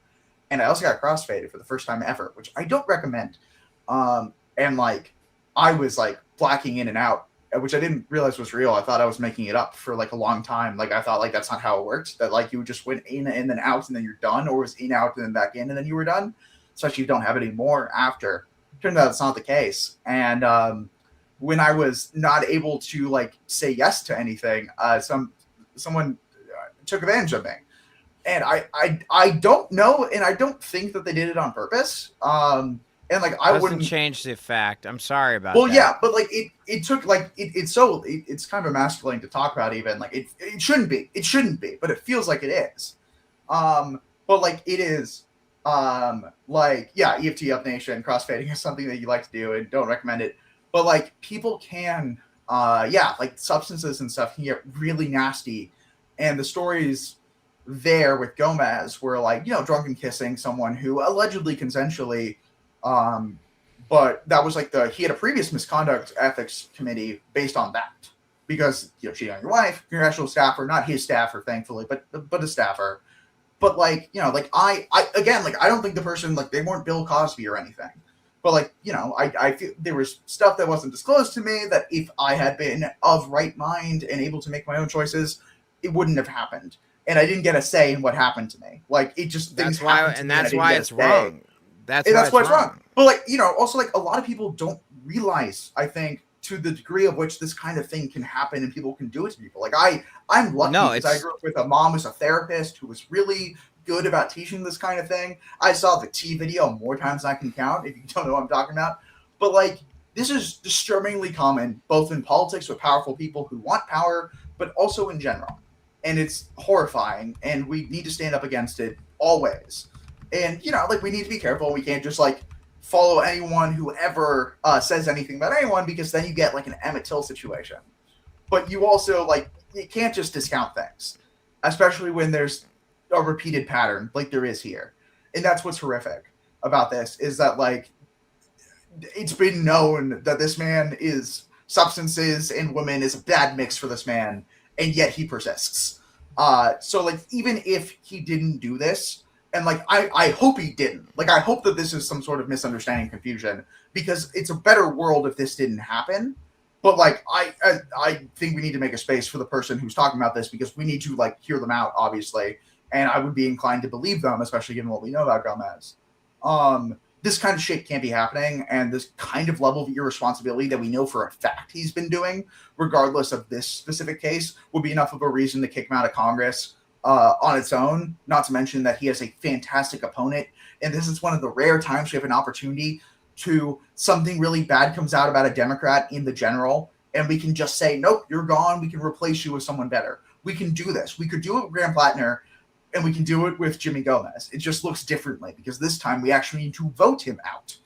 Speaker 2: And I also got crossfaded for the first time ever, which I don't recommend. And like, I was like blacking in and out, which I didn't realize was real. I thought I was making it up for like a long time. Like, I thought like that's not how it worked. That like you just went in and then out and then you're done, or was in, out, and then back in and then you were done. Especially if you don't have any more after. Turned out it's not the case. And when I was not able to like say yes to anything, someone took advantage of me. And I don't know, and I don't think that they did it on purpose. And like, I wouldn't
Speaker 1: change the fact. I'm sorry about
Speaker 2: well,
Speaker 1: that.
Speaker 2: yeah, but like it took like it's kind of emasculating to talk about. Even like it shouldn't be, but it feels like it is. But like it is Like, yeah, EFT up nation, crossfading is something that you like to do and don't recommend it. But like people can, yeah, like substances and stuff can get really nasty. And the stories there with Gomez were like, drunken kissing someone who allegedly consensually, but that was like he had a previous misconduct ethics committee based on that because, cheating on your wife, congressional staffer, not his staffer, thankfully, but a staffer. But like, I don't think the person, like, they weren't Bill Cosby or anything. But like, I feel there was stuff that wasn't disclosed to me that if I had been of right mind and able to make my own choices, it wouldn't have happened. And I didn't get a say in what happened to me. Like, it just,
Speaker 1: that's why it's wrong. That's why it's wrong.
Speaker 2: But like, also like a lot of people don't realize, I think, to the degree of which this kind of thing can happen and people can do it to people. Like I'm lucky because I grew up with a mom who's a therapist who was really good about teaching this kind of thing. I saw the T video more times than I can count, if you don't know what I'm talking about. But like, this is disturbingly common, both in politics with powerful people who want power, but also in general. And it's horrifying, and we need to stand up against it always. And, like, we need to be careful. We can't just, like, follow anyone who ever says anything about anyone, because then you get, like, an Emmett Till situation. But you also, like, you can't just discount things, especially when there's a repeated pattern like there is here. And that's what's horrific about this, is that, like, it's been known that this man is substances and women is a bad mix for this man, and yet he persists. So, like, even if he didn't do this, and, like, I hope he didn't. Like, I hope that this is some sort of misunderstanding, confusion, because it's a better world if this didn't happen. But, like, I think we need to make a space for the person who's talking about this, because we need to, like, hear them out, obviously. And I would be inclined to believe them, especially given what we know about Gomez. This kind of shit can't be happening, and this kind of level of irresponsibility that we know for a fact he's been doing, regardless of this specific case, would be enough of a reason to kick him out of Congress on its own, not to mention that he has a fantastic opponent, and this is one of the rare times we have an opportunity to something really bad comes out about a Democrat in the general, and we can just say, nope, you're gone, we can replace you with someone better. We can do this. We could do it with Graham Plattner, and we can do it with Jimmy Gomez. It just looks differently because this time we actually need to vote him out.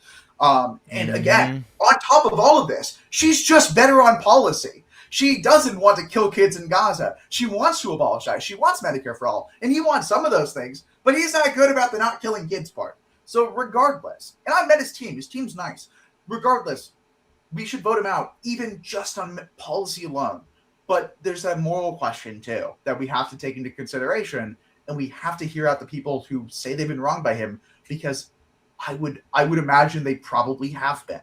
Speaker 2: And again, on top of all of this, she's just better on policy. She doesn't want to kill kids in Gaza. She wants to abolish ICE. She wants Medicare for all. And he wants some of those things, but he's not good about the not killing kids part. So regardless, and I met his team. His team's nice. Regardless, we should vote him out, even just on policy alone. But there's that moral question, too, that we have to take into consideration. And we have to hear out the people who say they've been wronged by him, because I would imagine they probably have been.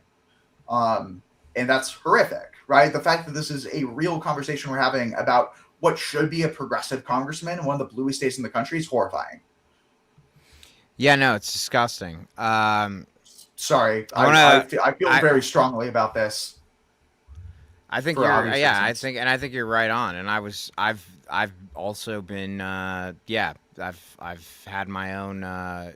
Speaker 2: And that's horrific, right? The fact that this is a real conversation we're having about what should be a progressive congressman in one of the bluest states in the country is horrifying.
Speaker 1: Yeah, no, it's disgusting.
Speaker 2: Sorry, I feel very strongly about this.
Speaker 1: I think I think you're right on. And I've also been, I've had my own,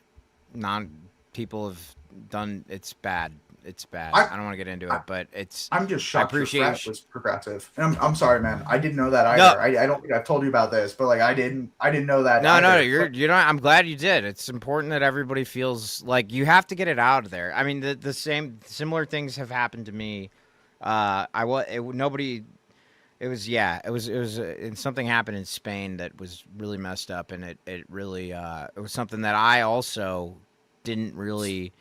Speaker 1: people have done, it's bad. It's bad. I don't want to get into it, but I'm just shocked. I appreciate it was progressive. And I'm sorry, man. I didn't know that either. No. I don't think I've told you about this, but like I didn't know that. No, you're not. I'm glad you did. It's important that everybody feels like you have to get it out of there. I mean, similar things have happened to me. Something happened in Spain that was really messed up, and it really it was something that I also didn't really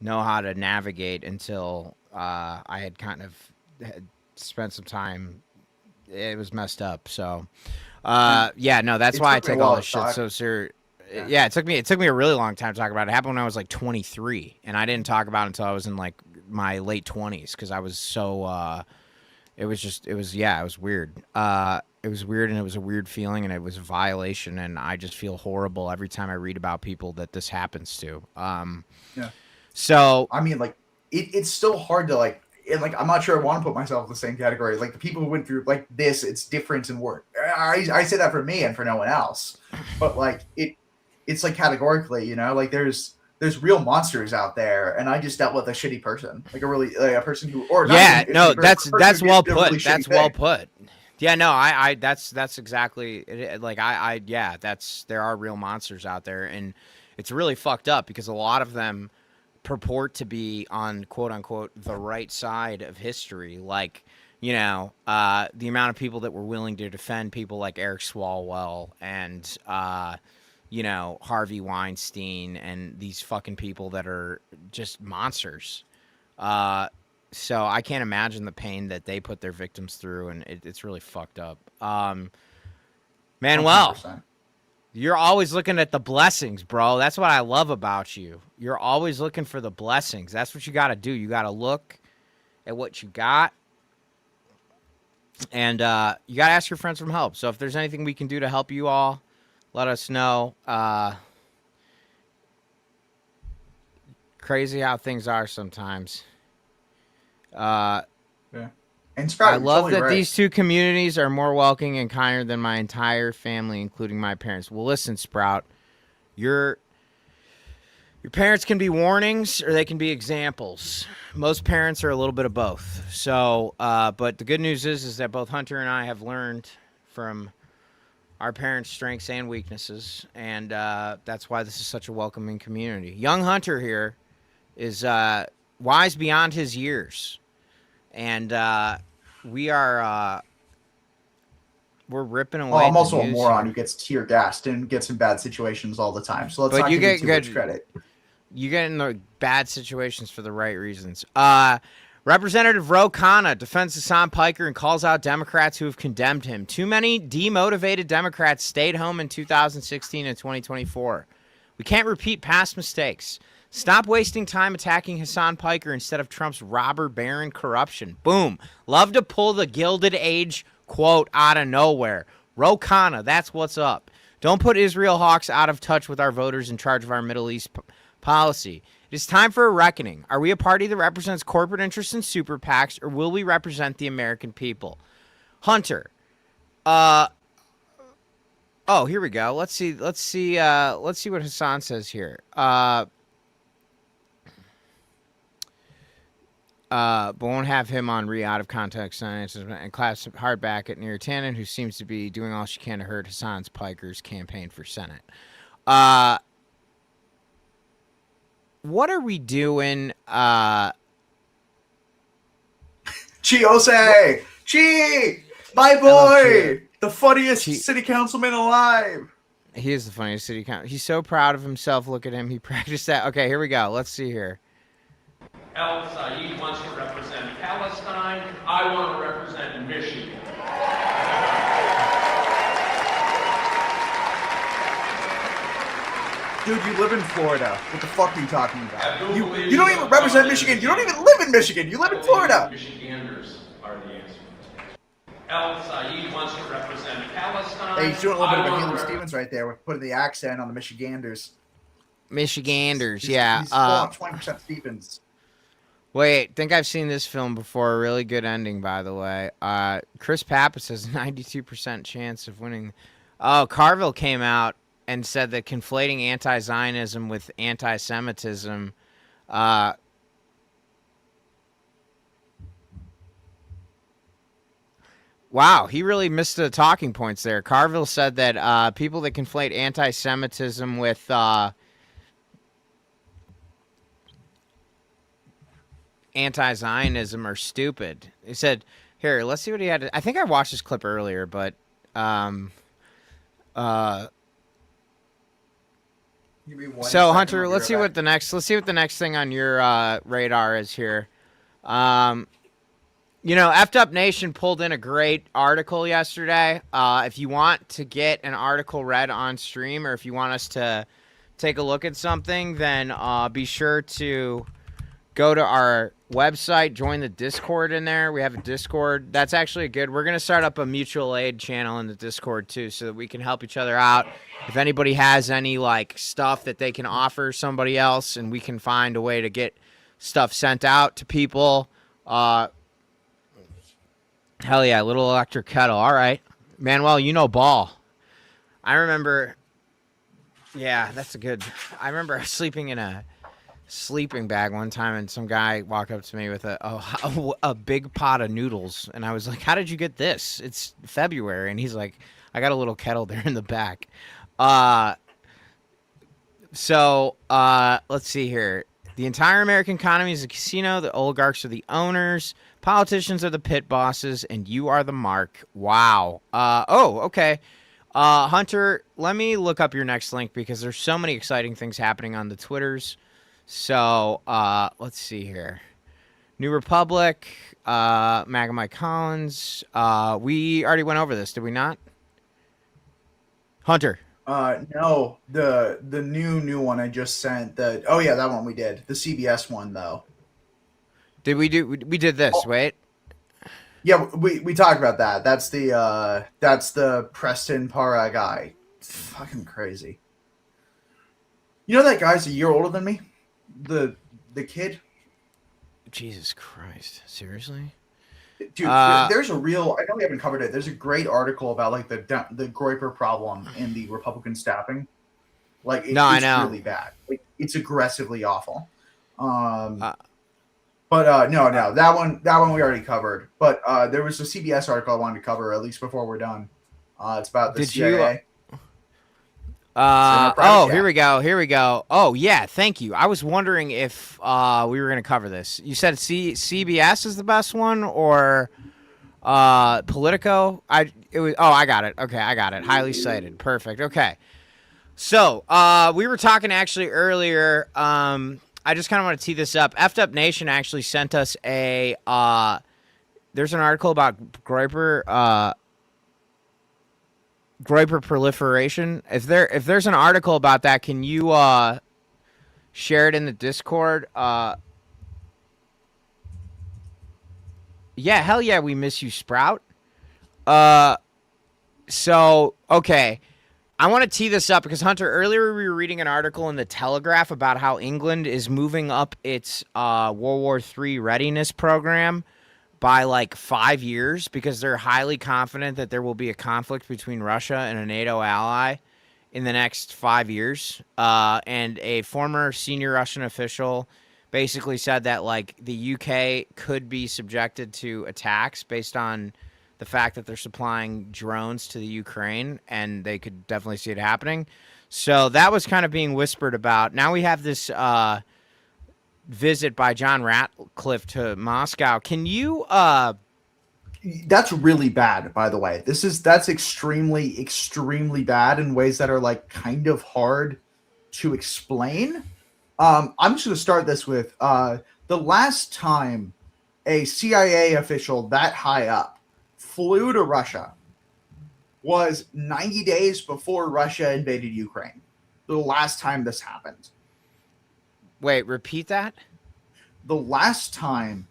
Speaker 1: know how to navigate until I had kind of spent some time. It was messed up, so that's why I take all this shit so serious. Yeah, it took me a really long time to talk about it. It happened when I was like 23, and I didn't talk about it until I was in like my late 20s, because I was so it was weird. It was weird, and it was a weird feeling, and it was a violation, and I just feel horrible every time I read about people that this happens to. So I mean, like, it's still hard to like, and like, I'm not sure I want to put myself in the same category. Like, the people who went through like this, it's different and worse. I say that for me and for no one else, but like it's like categorically, like there's real monsters out there, and I just dealt with a shitty person, like a person who, or that's well put. Really that's well put. Yeah, no, that's exactly like there are real monsters out there, and it's really fucked up because a lot of them purport to be on quote unquote the right side of history. Like, you know, the amount of people that were willing to defend people like Eric Swalwell and, you know, Harvey Weinstein and these fucking people that are just monsters. So I can't imagine the pain that they put their victims through, and it's really fucked up. Manuel,
Speaker 2: 100%.
Speaker 1: you're always looking at the blessings, bro. That's what I love about you. You're always looking for the blessings. That's what you got to do. You got to look at what you got, and you got to ask your friends for help. So if there's anything we can do to help you all, let us know. Crazy how things are sometimes.
Speaker 2: Yeah. And Sprout,
Speaker 1: I
Speaker 2: you're
Speaker 1: love
Speaker 2: totally
Speaker 1: that
Speaker 2: right.
Speaker 1: these two communities are more welcoming and kinder than my entire family, including my parents. Well, listen, Sprout, your parents can be warnings or they can be examples. Most parents are a little bit of both. So, but the good news is that both Hunter and I have learned from our parents' strengths and weaknesses, and that's why this is such a welcoming community. Young Hunter here is wise beyond his years, and we're ripping away.
Speaker 2: Well, I'm
Speaker 1: at the
Speaker 2: also a
Speaker 1: news
Speaker 2: moron
Speaker 1: here.
Speaker 2: who gets tear gassed and gets in bad situations all the time. So let's
Speaker 1: But
Speaker 2: not
Speaker 1: you
Speaker 2: give
Speaker 1: get
Speaker 2: you too much
Speaker 1: good-
Speaker 2: credit.
Speaker 1: You get in the bad situations for the right reasons. Representative Ro Khanna defends Hassan Piker and calls out Democrats who have condemned him. Too many demotivated Democrats stayed home in 2016 and 2024. We can't repeat past mistakes. Stop wasting time attacking Hassan Piker instead of Trump's robber baron corruption. Boom. Love to pull the Gilded Age quote out of nowhere. Ro Khanna, that's what's up. Don't put Israel hawks out of touch with our voters in charge of our Middle East policy. It is time for a reckoning. Are we a party that represents corporate interests and super PACs, or will we represent the American people? Hunter. Oh, here we go. Let's see what Hassan says here. But won't have him on out of context and class hardback at Neera Tannen, who seems to be doing all she can to hurt Hassan's Piker's campaign for Senate. What are we doing?
Speaker 2: Chiose! Chi! My
Speaker 1: love
Speaker 2: boy! The funniest
Speaker 1: Chi.
Speaker 2: city councilman alive!
Speaker 1: He is the funniest city council. He's so proud of himself. Look at him. He practiced that. Okay, here we go. Let's see here.
Speaker 7: El Said wants to represent Palestine. I want to represent Michigan.
Speaker 2: Dude, you live in Florida. What the fuck are you talking about?
Speaker 7: I do believe
Speaker 2: You don't even represent Michigan. You don't even live in Michigan. You live in Florida.
Speaker 7: Michiganders are the answer. El Said wants to represent Palestine.
Speaker 2: Hey, he's doing a little bit of
Speaker 7: I
Speaker 2: a
Speaker 7: wanna
Speaker 2: Haley
Speaker 7: rep-
Speaker 2: Stevens right there with putting the accent on the Michiganders.
Speaker 1: Michiganders,
Speaker 2: He's,
Speaker 1: yeah.
Speaker 2: He's full on 20% Stevens.
Speaker 1: Wait, think I've seen this film before. A really good ending, by the way. Chris Pappas has a 92% chance of winning. Oh, Carville came out and said that conflating anti-Zionism with anti-Semitism. Wow, he really missed the talking points there. Carville said that people that conflate anti-Semitism with anti-Zionism are stupid. He said, here, let's see what he had to, I think I watched this clip earlier, but
Speaker 2: Give me one
Speaker 1: so
Speaker 2: second,
Speaker 1: Hunter,
Speaker 2: I'll
Speaker 1: let's
Speaker 2: be
Speaker 1: see
Speaker 2: right
Speaker 1: what
Speaker 2: back.
Speaker 1: the next thing on your radar is here. You know, Effed Up Nation pulled in a great article yesterday. If you want to get an article read on stream, or if you want us to take a look at something, then be sure to go to our website, join the Discord in there. We have a Discord. That's actually good. We're going to start up a mutual aid channel in the Discord too, so that we can help each other out. If anybody has any like stuff that they can offer somebody else, and we can find a way to get stuff sent out to people. Hell yeah, little electric kettle. All right. Manuel, you know ball. I remember. Yeah, that's a good. I remember sleeping in a sleeping bag one time, and some guy walked up to me with a big pot of noodles, and I was like, how did you get this? It's February. And he's like, I got a little kettle there in the back. So let's see here. The entire American economy is a casino. The oligarchs are the owners. Politicians are the pit bosses, and you are the mark. Wow. Okay. Hunter, let me look up your next link because there's so many exciting things happening on the Twitters. So let's see here. New Republic, MAGA Mike Collins. We already went over this, did we not? Hunter.
Speaker 2: No, the new one I just sent. That one we did. The CBS one though.
Speaker 1: Did we do? We did this. Wait.
Speaker 2: Yeah, we talked about that. That's the Preston Para guy. It's fucking crazy. You know that guy's a year older than me? The kid?
Speaker 1: Jesus Christ. Seriously?
Speaker 2: Dude, there's a real, I know we haven't covered it. There's a great article about like the Groyper problem in the Republican staffing. Like it's really bad. Like, it's aggressively awful. No, that one we already covered. But there was a CBS article I wanted to cover at least before we're done. It's about the CIA.
Speaker 1: Here we go. Oh yeah, thank you. I was wondering if we were going to cover this. You said CBS is the best one, or Politico? I got it. Okay, I got it. Highly cited. Perfect. Okay. So we were talking actually earlier. I just kind of want to tee this up. Effed Up Nation actually sent us a. There's an article about Groyper proliferation. If there's an article about that, can you share it in the Discord? Yeah, hell yeah, we miss you, Sprout. So okay, I want to tee this up because Hunter, earlier we were reading an article in the Telegraph about how England is moving up its World War III readiness program by like 5 years because they're highly confident that there will be a conflict between Russia and a NATO ally in the next 5 years. And a former senior Russian official basically said that like the UK could be subjected to attacks based on the fact that they're supplying drones to the Ukraine, and they could definitely see it happening. So that was kind of being whispered about. Now we have this visit by John Ratcliffe to Moscow. Can you
Speaker 2: That's really bad, by the way. That's extremely, extremely bad in ways that are like kind of hard to explain. I'm just going to start this with the last time a CIA official that high up flew to Russia was 90 days before Russia invaded Ukraine. The last time this happened.
Speaker 1: wait, repeat that?
Speaker 2: The last time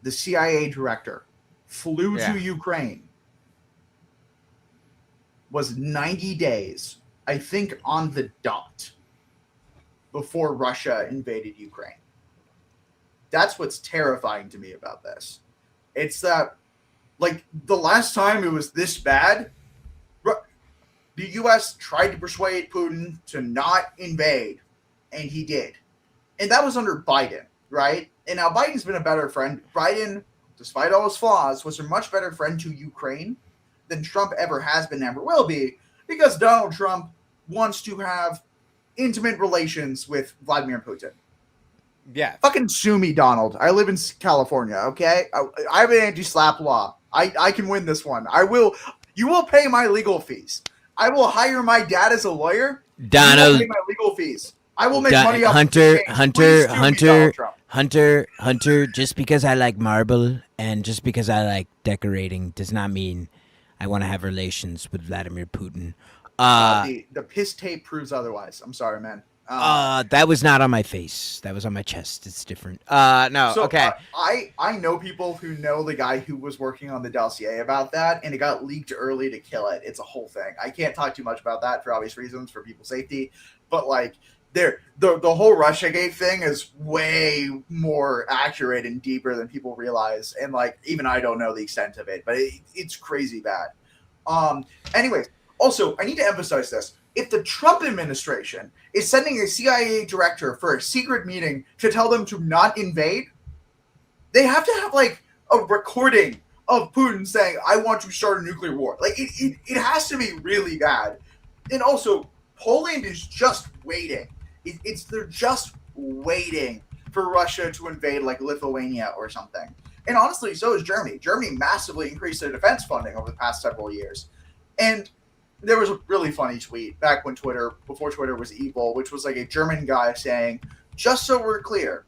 Speaker 2: the CIA director flew to Ukraine was 90 days, I think, on the dot before Russia invaded Ukraine. That's what's terrifying to me about this. It's that, like, the last time it was this bad, the U.S. tried to persuade Putin to not invade, and he did. And that was under Biden, right? And now Biden's been a better friend. Biden, despite all his flaws, was a much better friend to Ukraine than Trump ever has been, ever will be, because Donald Trump wants to have intimate relations with Vladimir Putin.
Speaker 1: Yeah.
Speaker 2: Fucking sue me, Donald. I live in California, okay? I have an anti-slap law. I can win this one. I will. You will pay my legal fees. I will hire my dad as a lawyer.
Speaker 1: Donald.
Speaker 2: You will pay my legal fees. I will make money off
Speaker 1: Hunter, just because I like marble and just because I like decorating does not mean I want to have relations with Vladimir Putin.
Speaker 2: The piss tape proves otherwise. I'm sorry, man.
Speaker 1: That was not on my face. That was on my chest. It's different. No,
Speaker 2: so,
Speaker 1: okay.
Speaker 2: I know people who know the guy who was working on the dossier about that, and it got leaked early to kill it. It's a whole thing. I can't talk too much about that for obvious reasons, for people's safety. But like, the whole Russiagate thing is way more accurate and deeper than people realize, and like even I don't know the extent of it, but it's crazy bad. Anyways, also I need to emphasize this. If the Trump administration is sending a CIA director for a secret meeting to tell them to not invade, they have to have like a recording of Putin saying, "I want to start a nuclear war." Like it has to be really bad. And also, Poland is just waiting. They're just waiting for Russia to invade like Lithuania or something. And honestly, so is Germany. Germany massively increased their defense funding over the past several years. And there was a really funny tweet back when before Twitter was evil, which was like a German guy saying, just so we're clear,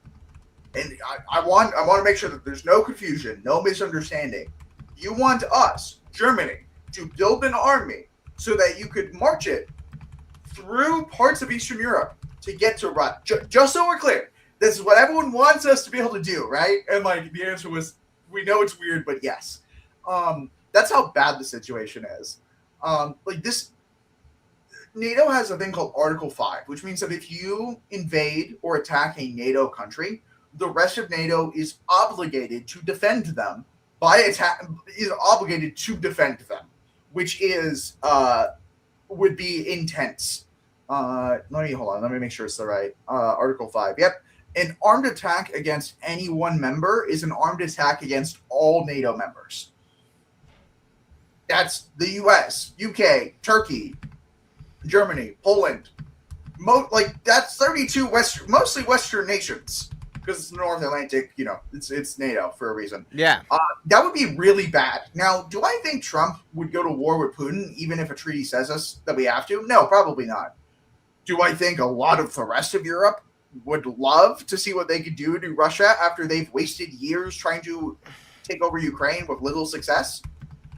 Speaker 2: and I want to make sure that there's no confusion, no misunderstanding. You want us, Germany, to build an army so that you could march it through parts of Eastern Europe to get to Russia. Just so we're clear, this is what everyone wants us to be able to do, right? And like the answer was, we know it's weird, but yes. That's how bad the situation is. NATO has a thing called Article 5, which means that if you invade or attack a NATO country, the rest of NATO is obligated to defend them which is would be intense. Let me make sure it's the right Article 5. Yep. An armed attack against any one member is an armed attack against all NATO members. That's the US, UK, Turkey, Germany, Poland. That's 32 mostly Western nations, because it's North Atlantic, it's NATO for a reason.
Speaker 1: Yeah.
Speaker 2: That would be really bad. Now, do I think Trump would go to war with Putin even if a treaty says that we have to? No, probably not. Do I think a lot of the rest of Europe would love to see what they could do to Russia after they've wasted years trying to take over Ukraine with little success?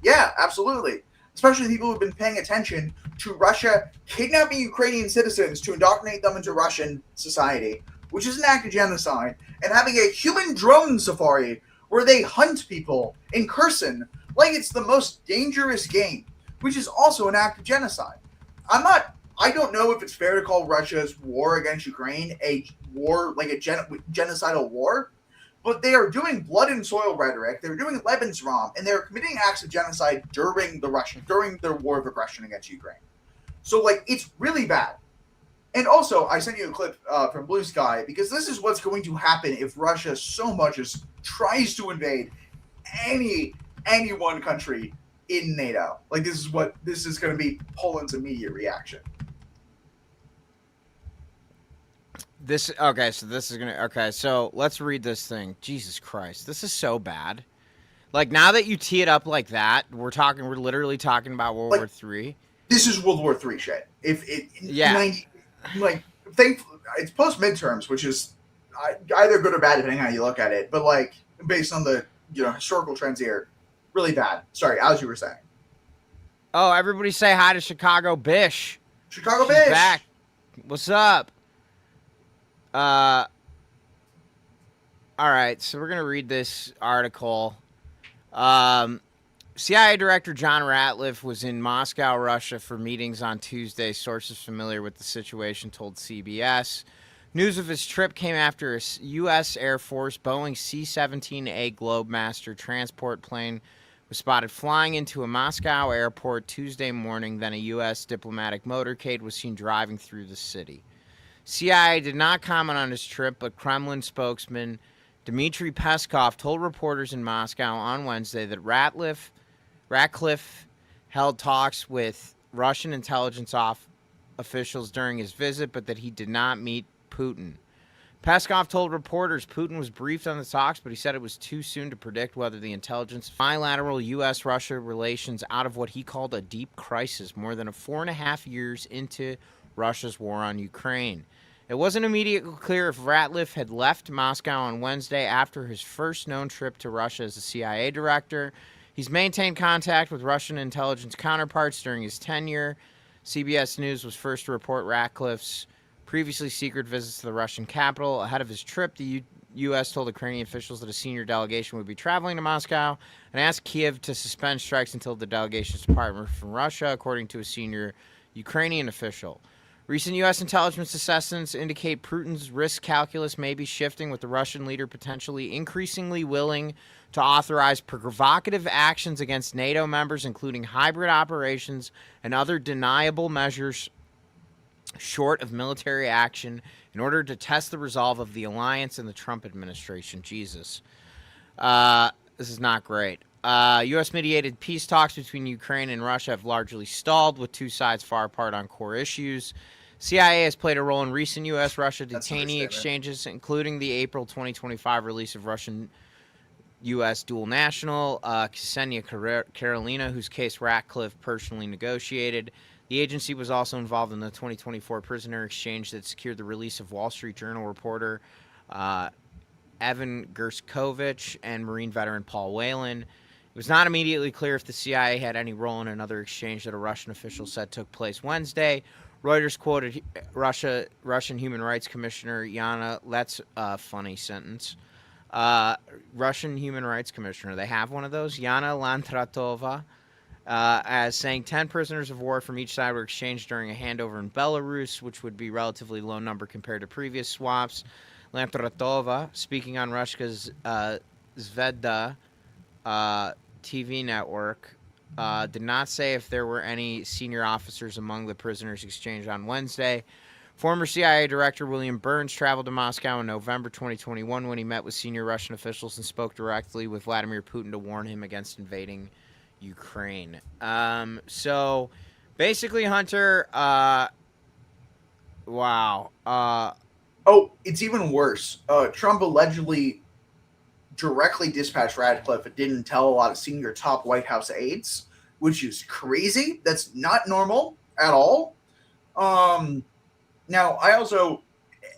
Speaker 2: Yeah, absolutely. Especially people who've been paying attention to Russia kidnapping Ukrainian citizens to indoctrinate them into Russian society, which is an act of genocide, and having a human drone safari where they hunt people in Kherson like it's the most dangerous game, which is also an act of genocide. I don't know if it's fair to call Russia's war against Ukraine a war, like a genocidal war, but they are doing blood and soil rhetoric. They're doing Lebensraum, and they're committing acts of genocide during their war of aggression against Ukraine. So, it's really bad. And also, I sent you a clip from Blue Sky, because this is what's going to happen if Russia so much as tries to invade any one country in NATO. This is going to be Poland's immediate reaction.
Speaker 1: So let's read this thing. Jesus Christ, this is so bad. Now that you tee it up like that, we're literally talking about World War III.
Speaker 2: This is World War III shit. Thankfully, it's post midterms, which is either good or bad depending on how you look at it. But based on the historical trends here, really bad. Sorry, as you were saying.
Speaker 1: Oh, everybody say hi to Chicago Bish.
Speaker 2: She's
Speaker 1: Bish back. What's up? All right, so we're gonna read this article. CIA Director John Ratliff was in Moscow, Russia for meetings on Tuesday. Sources familiar with the situation told CBS. News of his trip came after a U.S. Air Force Boeing C-17A Globemaster transport plane was spotted flying into a Moscow airport Tuesday morning. Then a U.S. diplomatic motorcade was seen driving through the city. CIA did not comment on his trip, but Kremlin spokesman Dmitry Peskov told reporters in Moscow on Wednesday that Ratliff held talks with Russian intelligence officials during his visit, but that he did not meet Putin. Peskov told reporters Putin was briefed on the talks, but he said it was too soon to predict whether the intelligence bilateral U.S.-Russia relations out of what he called a deep crisis more than 4.5 years into Russia's war on Ukraine. It wasn't immediately clear if Ratliff had left Moscow on Wednesday after his first known trip to Russia as a CIA director. He's maintained contact with Russian intelligence counterparts during his tenure. CBS News was first to report Ratliff's previously secret visits to the Russian capital. Ahead of his trip, the U.S. told Ukrainian officials that a senior delegation would be traveling to Moscow and asked Kiev to suspend strikes until the delegation's departure from Russia, according to a senior Ukrainian official. Recent U.S. intelligence assessments indicate Putin's risk calculus may be shifting, with the Russian leader potentially increasingly willing to authorize provocative actions against NATO members, including hybrid operations and other deniable measures short of military action, in order to test the resolve of the alliance and the Trump administration. Jesus. This is not great. U.S.-mediated peace talks between Ukraine and Russia have largely stalled, with two sides far apart on core issues. CIA has played a role in recent U.S.-Russia
Speaker 2: That's an
Speaker 1: detainee
Speaker 2: understatement.
Speaker 1: exchanges, including the April 2025 release of Russian U.S. dual national Ksenia Karelina, whose case Ratcliffe personally negotiated. The agency was also involved in the 2024 prisoner exchange that secured the release of Wall Street Journal reporter Evan Gershkovich and Marine veteran Paul Whelan. It was not immediately clear if the CIA had any role in another exchange that a Russian official said took place Wednesday. Reuters quoted Russian Human Rights Commissioner Yana. That's a funny sentence. Russian Human Rights Commissioner. They have one of those. Yana Lantratova. As saying 10 prisoners of war from each side were exchanged during a handover in Belarus, which would be a relatively low number compared to previous swaps. Lantratova, speaking on Russia's Zvezda TV network, did not say if there were any senior officers among the prisoners exchanged on Wednesday. Former CIA Director William Burns traveled to Moscow in November 2021 when he met with senior Russian officials and spoke directly with Vladimir Putin to warn him against invading Ukraine. So basically, Hunter, wow.
Speaker 2: Oh, it's even worse. Trump allegedly directly dispatched Radcliffe but didn't tell a lot of senior top White House aides, which is crazy. That's not normal at all. Now, I also,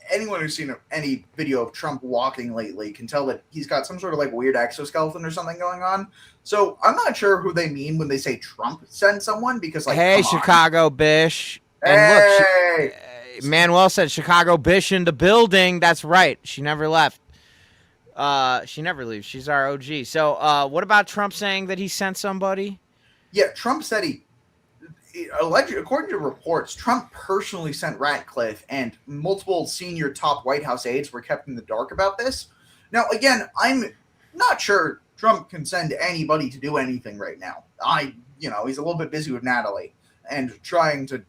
Speaker 2: anyone who's seen any video of Trump walking lately can tell that he's got some sort of like weird exoskeleton or something going on. So I'm not sure who they mean when they say Trump sent someone, because like,
Speaker 1: hey,
Speaker 2: come on.
Speaker 1: Chicago Bish.
Speaker 2: Hey!
Speaker 1: And look, Manuel said Chicago Bish in the building. That's right. She never left. She never leaves. She's our OG. So what about Trump saying that he sent somebody?
Speaker 2: Yeah, Trump said according to reports, Trump personally sent Ratcliffe, and multiple senior top White House aides were kept in the dark about this. Now, again, I'm not sure Trump can send anybody to do anything right now. He's a little bit busy with Natalie and trying to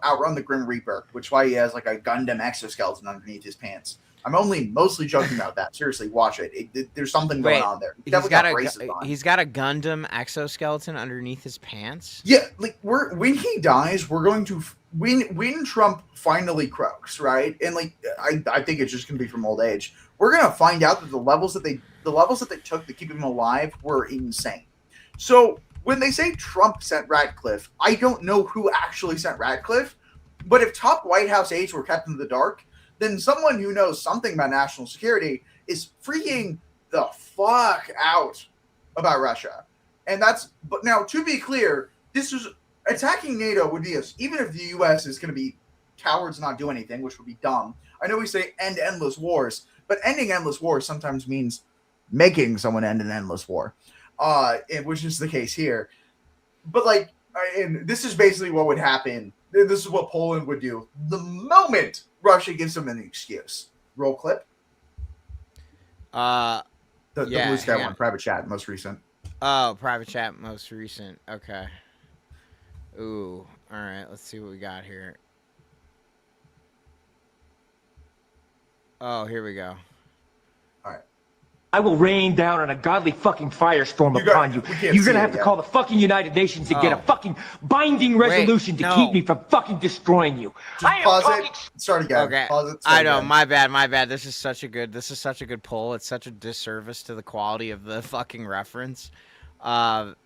Speaker 2: outrun the Grim Reaper, which is why he has like a Gundam exoskeleton underneath his pants. I'm only mostly joking about that. Seriously, watch it. There's something going on there.
Speaker 1: He's got a Gundam exoskeleton underneath his pants.
Speaker 2: Yeah, like when he dies, we're going to when Trump finally croaks, right? And like I think it's just gonna be from old age. We're gonna find out that the levels that they took to keep him alive were insane. So when they say Trump sent Ratcliffe, I don't know who actually sent Ratcliffe, but if top White House aides were kept in the dark, then someone who knows something about national security is freaking the fuck out about Russia. And but now, to be clear, this is attacking NATO would be even if the U.S. is going to be cowards and not do anything, which would be dumb. I know we say end endless wars, but ending endless wars sometimes means making someone end an endless war, which is the case here. But and this is basically what would happen. This is what Poland would do the moment Russia gives them an excuse. Roll clip. The Blue Sky one, private chat, most recent.
Speaker 1: Oh, private chat, most recent. Okay. Ooh. All right. Let's see what we got here. Oh, here we go.
Speaker 2: All right.
Speaker 8: I will rain down on a godly fucking firestorm upon you. You're gonna have to call the fucking United Nations to get a fucking binding resolution to keep me from fucking destroying you.
Speaker 2: Just pause it. Start again.
Speaker 1: Okay.
Speaker 2: Pause it.
Speaker 1: I know. Again. My bad. This is such a good poll. It's such a disservice to the quality of the fucking reference. I'm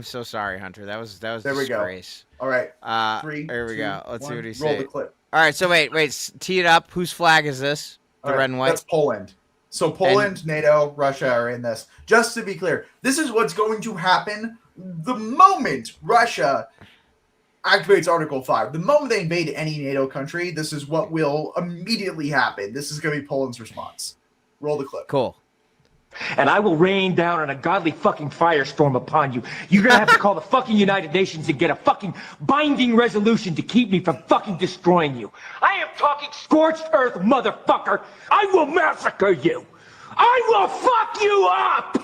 Speaker 1: so sorry, Hunter. That was there disgrace.
Speaker 2: We go. All right.
Speaker 1: 3. Here we go. Let's see what he said.
Speaker 2: Roll the clip.
Speaker 1: All right. So wait. Tee it up. Whose flag is this? The red and white.
Speaker 2: That's Poland. So Poland, NATO, Russia are in this. Just to be clear, this is what's going to happen the moment Russia activates Article 5. The moment they invade any NATO country, this is what will immediately happen. This is going to be Poland's response. Roll the clip.
Speaker 1: Cool.
Speaker 8: And I will rain down on a godly fucking firestorm upon you. You're gonna have to call the fucking United Nations to get a fucking binding resolution to keep me from fucking destroying you. I am talking scorched earth, motherfucker. I will massacre you. I will fuck you up.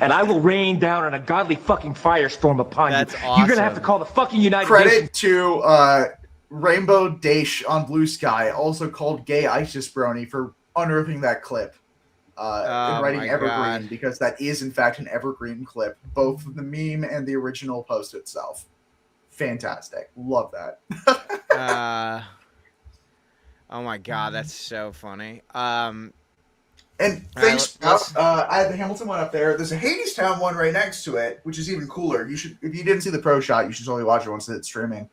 Speaker 8: And I will rain down on a godly fucking firestorm upon you.
Speaker 1: Awesome.
Speaker 8: You're gonna have to call the fucking United
Speaker 2: Nations.
Speaker 8: Credit
Speaker 2: to Rainbow Dash on Blue Sky, also called Gay ISIS Brony, for unearthing that clip.
Speaker 1: Oh
Speaker 2: writing
Speaker 1: my
Speaker 2: evergreen
Speaker 1: God.
Speaker 2: because that is in fact an evergreen clip, both the meme and the original post itself. Fantastic, love that.
Speaker 1: Oh my God, that's so funny.
Speaker 2: And
Speaker 1: All right,
Speaker 2: thanks,
Speaker 1: let's.
Speaker 2: I had the Hamilton one up there. There's a Hadestown one right next to it, which is even cooler. You should, if you didn't see the pro shot, you should totally watch it once it's streaming.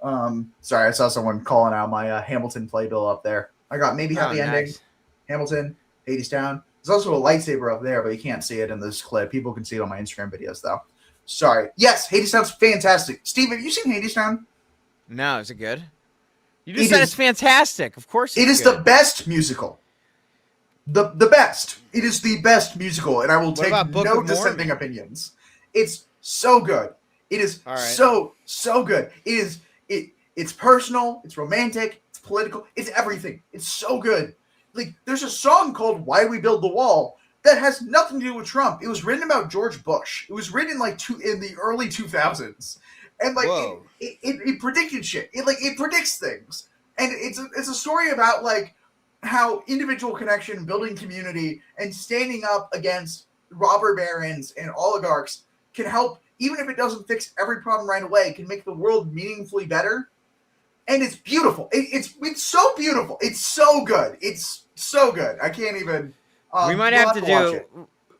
Speaker 2: Sorry, I saw someone calling out my Hamilton playbill up there. I got maybe happy ending,
Speaker 1: Nice.
Speaker 2: Hamilton, Hadestown. There's also a lightsaber up there, but you can't see it in this clip. People can see it on my Instagram videos, though. Sorry. Yes, Hadestown's fantastic. Steve, have you seen Hadestown?
Speaker 1: No, is it good? You just
Speaker 2: It
Speaker 1: said
Speaker 2: is-
Speaker 1: it's fantastic. Of course,
Speaker 2: It
Speaker 1: it's
Speaker 2: is
Speaker 1: good.
Speaker 2: the best musical. The best. It is the best musical, and I will take
Speaker 1: about Book
Speaker 2: no
Speaker 1: of
Speaker 2: dissenting
Speaker 1: Mormon?
Speaker 2: opinions. It's so good. It is
Speaker 1: All right.
Speaker 2: so good. It's personal, it's romantic, it's political, it's everything. It's so good. Like there's a song called Why We Build the Wall that has nothing to do with Trump. It was written about George Bush. It was written like in the early 2000s. And like
Speaker 1: Whoa.
Speaker 2: it predicted shit. It predicts things. And it's a story about like how individual connection, building community, and standing up against robber barons and oligarchs can help, even if it doesn't fix every problem right away, can make the world meaningfully better. And it's beautiful. It's so beautiful. It's so good. It's so good. I can't even.
Speaker 1: We might
Speaker 2: you'll
Speaker 1: have to
Speaker 2: watch
Speaker 1: do.
Speaker 2: it.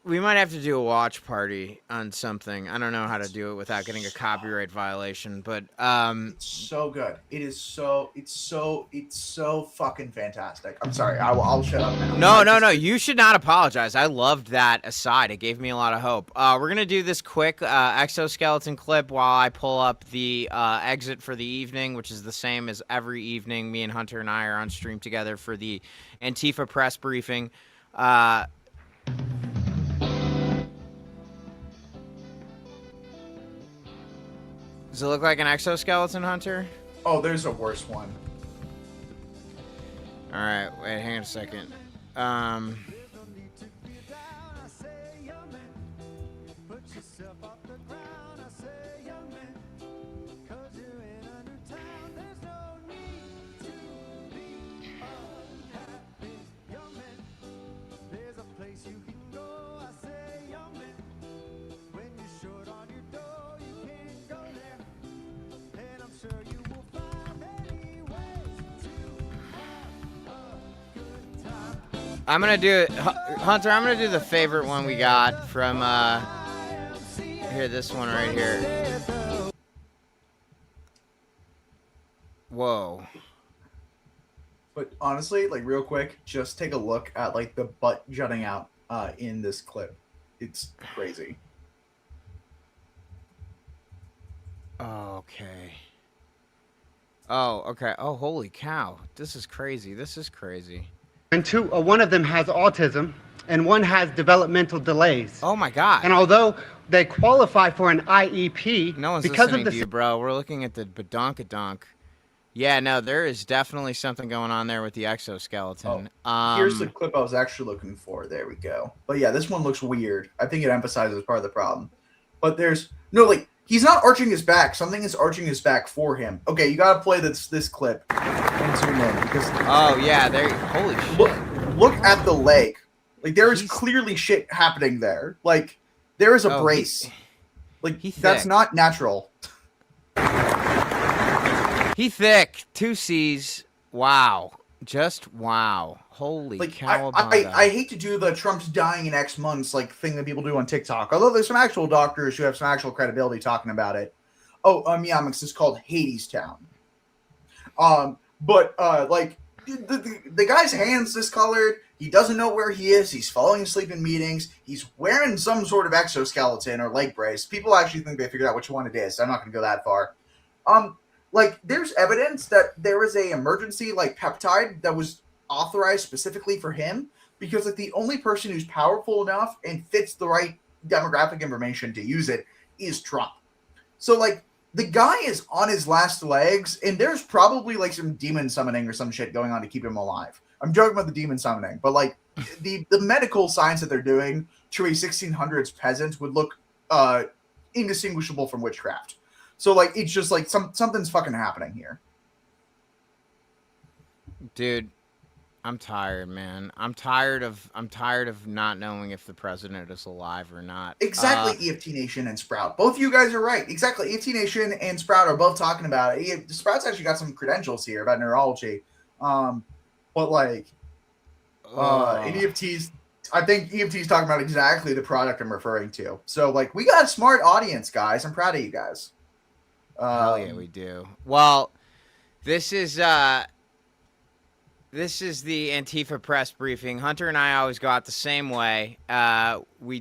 Speaker 1: We might have to do a watch party on something. I don't know how to do it without getting a copyright violation, but
Speaker 2: It's so good. It's so fucking fantastic. I'm sorry. I'll shut up now.
Speaker 1: no. You should not apologize. I loved that aside. It gave me a lot of hope. We're gonna do this quick exoskeleton clip while I pull up the exit for the evening, which is the same as every evening. Me and Hunter and I are on stream together for the Antifa press briefing. Does it look like an exoskeleton, Hunter?
Speaker 2: Oh, there's a worse one.
Speaker 1: All right, wait, hang on a second. I'm gonna do Hunter. I'm gonna do the favorite one we got from here. This one right here. Whoa.
Speaker 2: But honestly, like real quick, just take a look at like the butt jutting out in this clip. It's crazy.
Speaker 1: Okay. Oh, okay. Oh, holy cow! This is crazy. This is crazy.
Speaker 9: And one of them has autism, and one has developmental delays.
Speaker 1: Oh my God.
Speaker 9: And although they qualify for an IEP,
Speaker 1: No one's
Speaker 9: because
Speaker 1: listening
Speaker 9: of
Speaker 1: to
Speaker 9: the
Speaker 1: you, bro. We're looking at the badonkadonk. Yeah, no, there is definitely something going on there with the exoskeleton.
Speaker 2: Here's the clip I was actually looking for. There we go. But yeah, this one looks weird. I think it emphasizes part of the problem. But there's no like he's not arching his back. Something is arching his back for him. Okay, you gotta play this clip and zoom in because
Speaker 1: Oh yeah, there. Holy shit.
Speaker 2: look at the leg. Like there is
Speaker 1: He's-
Speaker 2: clearly shit happening there. Like there is a
Speaker 1: Oh,
Speaker 2: brace. Like
Speaker 1: he's
Speaker 2: that's
Speaker 1: thick.
Speaker 2: not natural.
Speaker 1: He thick. 2 C's. Wow. Just wow. Holy
Speaker 2: Like
Speaker 1: cowabunga.
Speaker 2: I hate to do the Trump's dying in X months like thing that people do on TikTok. Although there's some actual doctors who have some actual credibility talking about it. Oh, yeah, it's just called Hadestown. But like the guy's hands discolored. He doesn't know where he is. He's falling asleep in meetings. He's wearing some sort of exoskeleton or leg brace. People actually think they figured out which one it is. I'm not going to go that far. Like there's evidence that there was a emergency like peptide that was authorized specifically for him because like the only person who's powerful enough and fits the right demographic information to use it is Trump. So like the guy is on his last legs and there's probably like some demon summoning or some shit going on to keep him alive. I'm joking about the demon summoning, but like the medical science that they're doing to a 1600s peasant would look indistinguishable from witchcraft. So like it's just like something's fucking happening here.
Speaker 1: Dude, I'm tired, man. I'm tired of not knowing if the president is alive or not.
Speaker 2: Exactly, EFT Nation and Sprout. Both of you guys are right. Exactly, EFT Nation and Sprout are both talking about it. Sprout's actually got some credentials here about neurology. But like, in EFT's, I think EFT's talking about exactly the product I'm referring to. So like, we got a smart audience, guys. I'm proud of you guys.
Speaker 1: Hell yeah, we do. Well, this is the Antifa press briefing. Hunter and I always go out the same way. We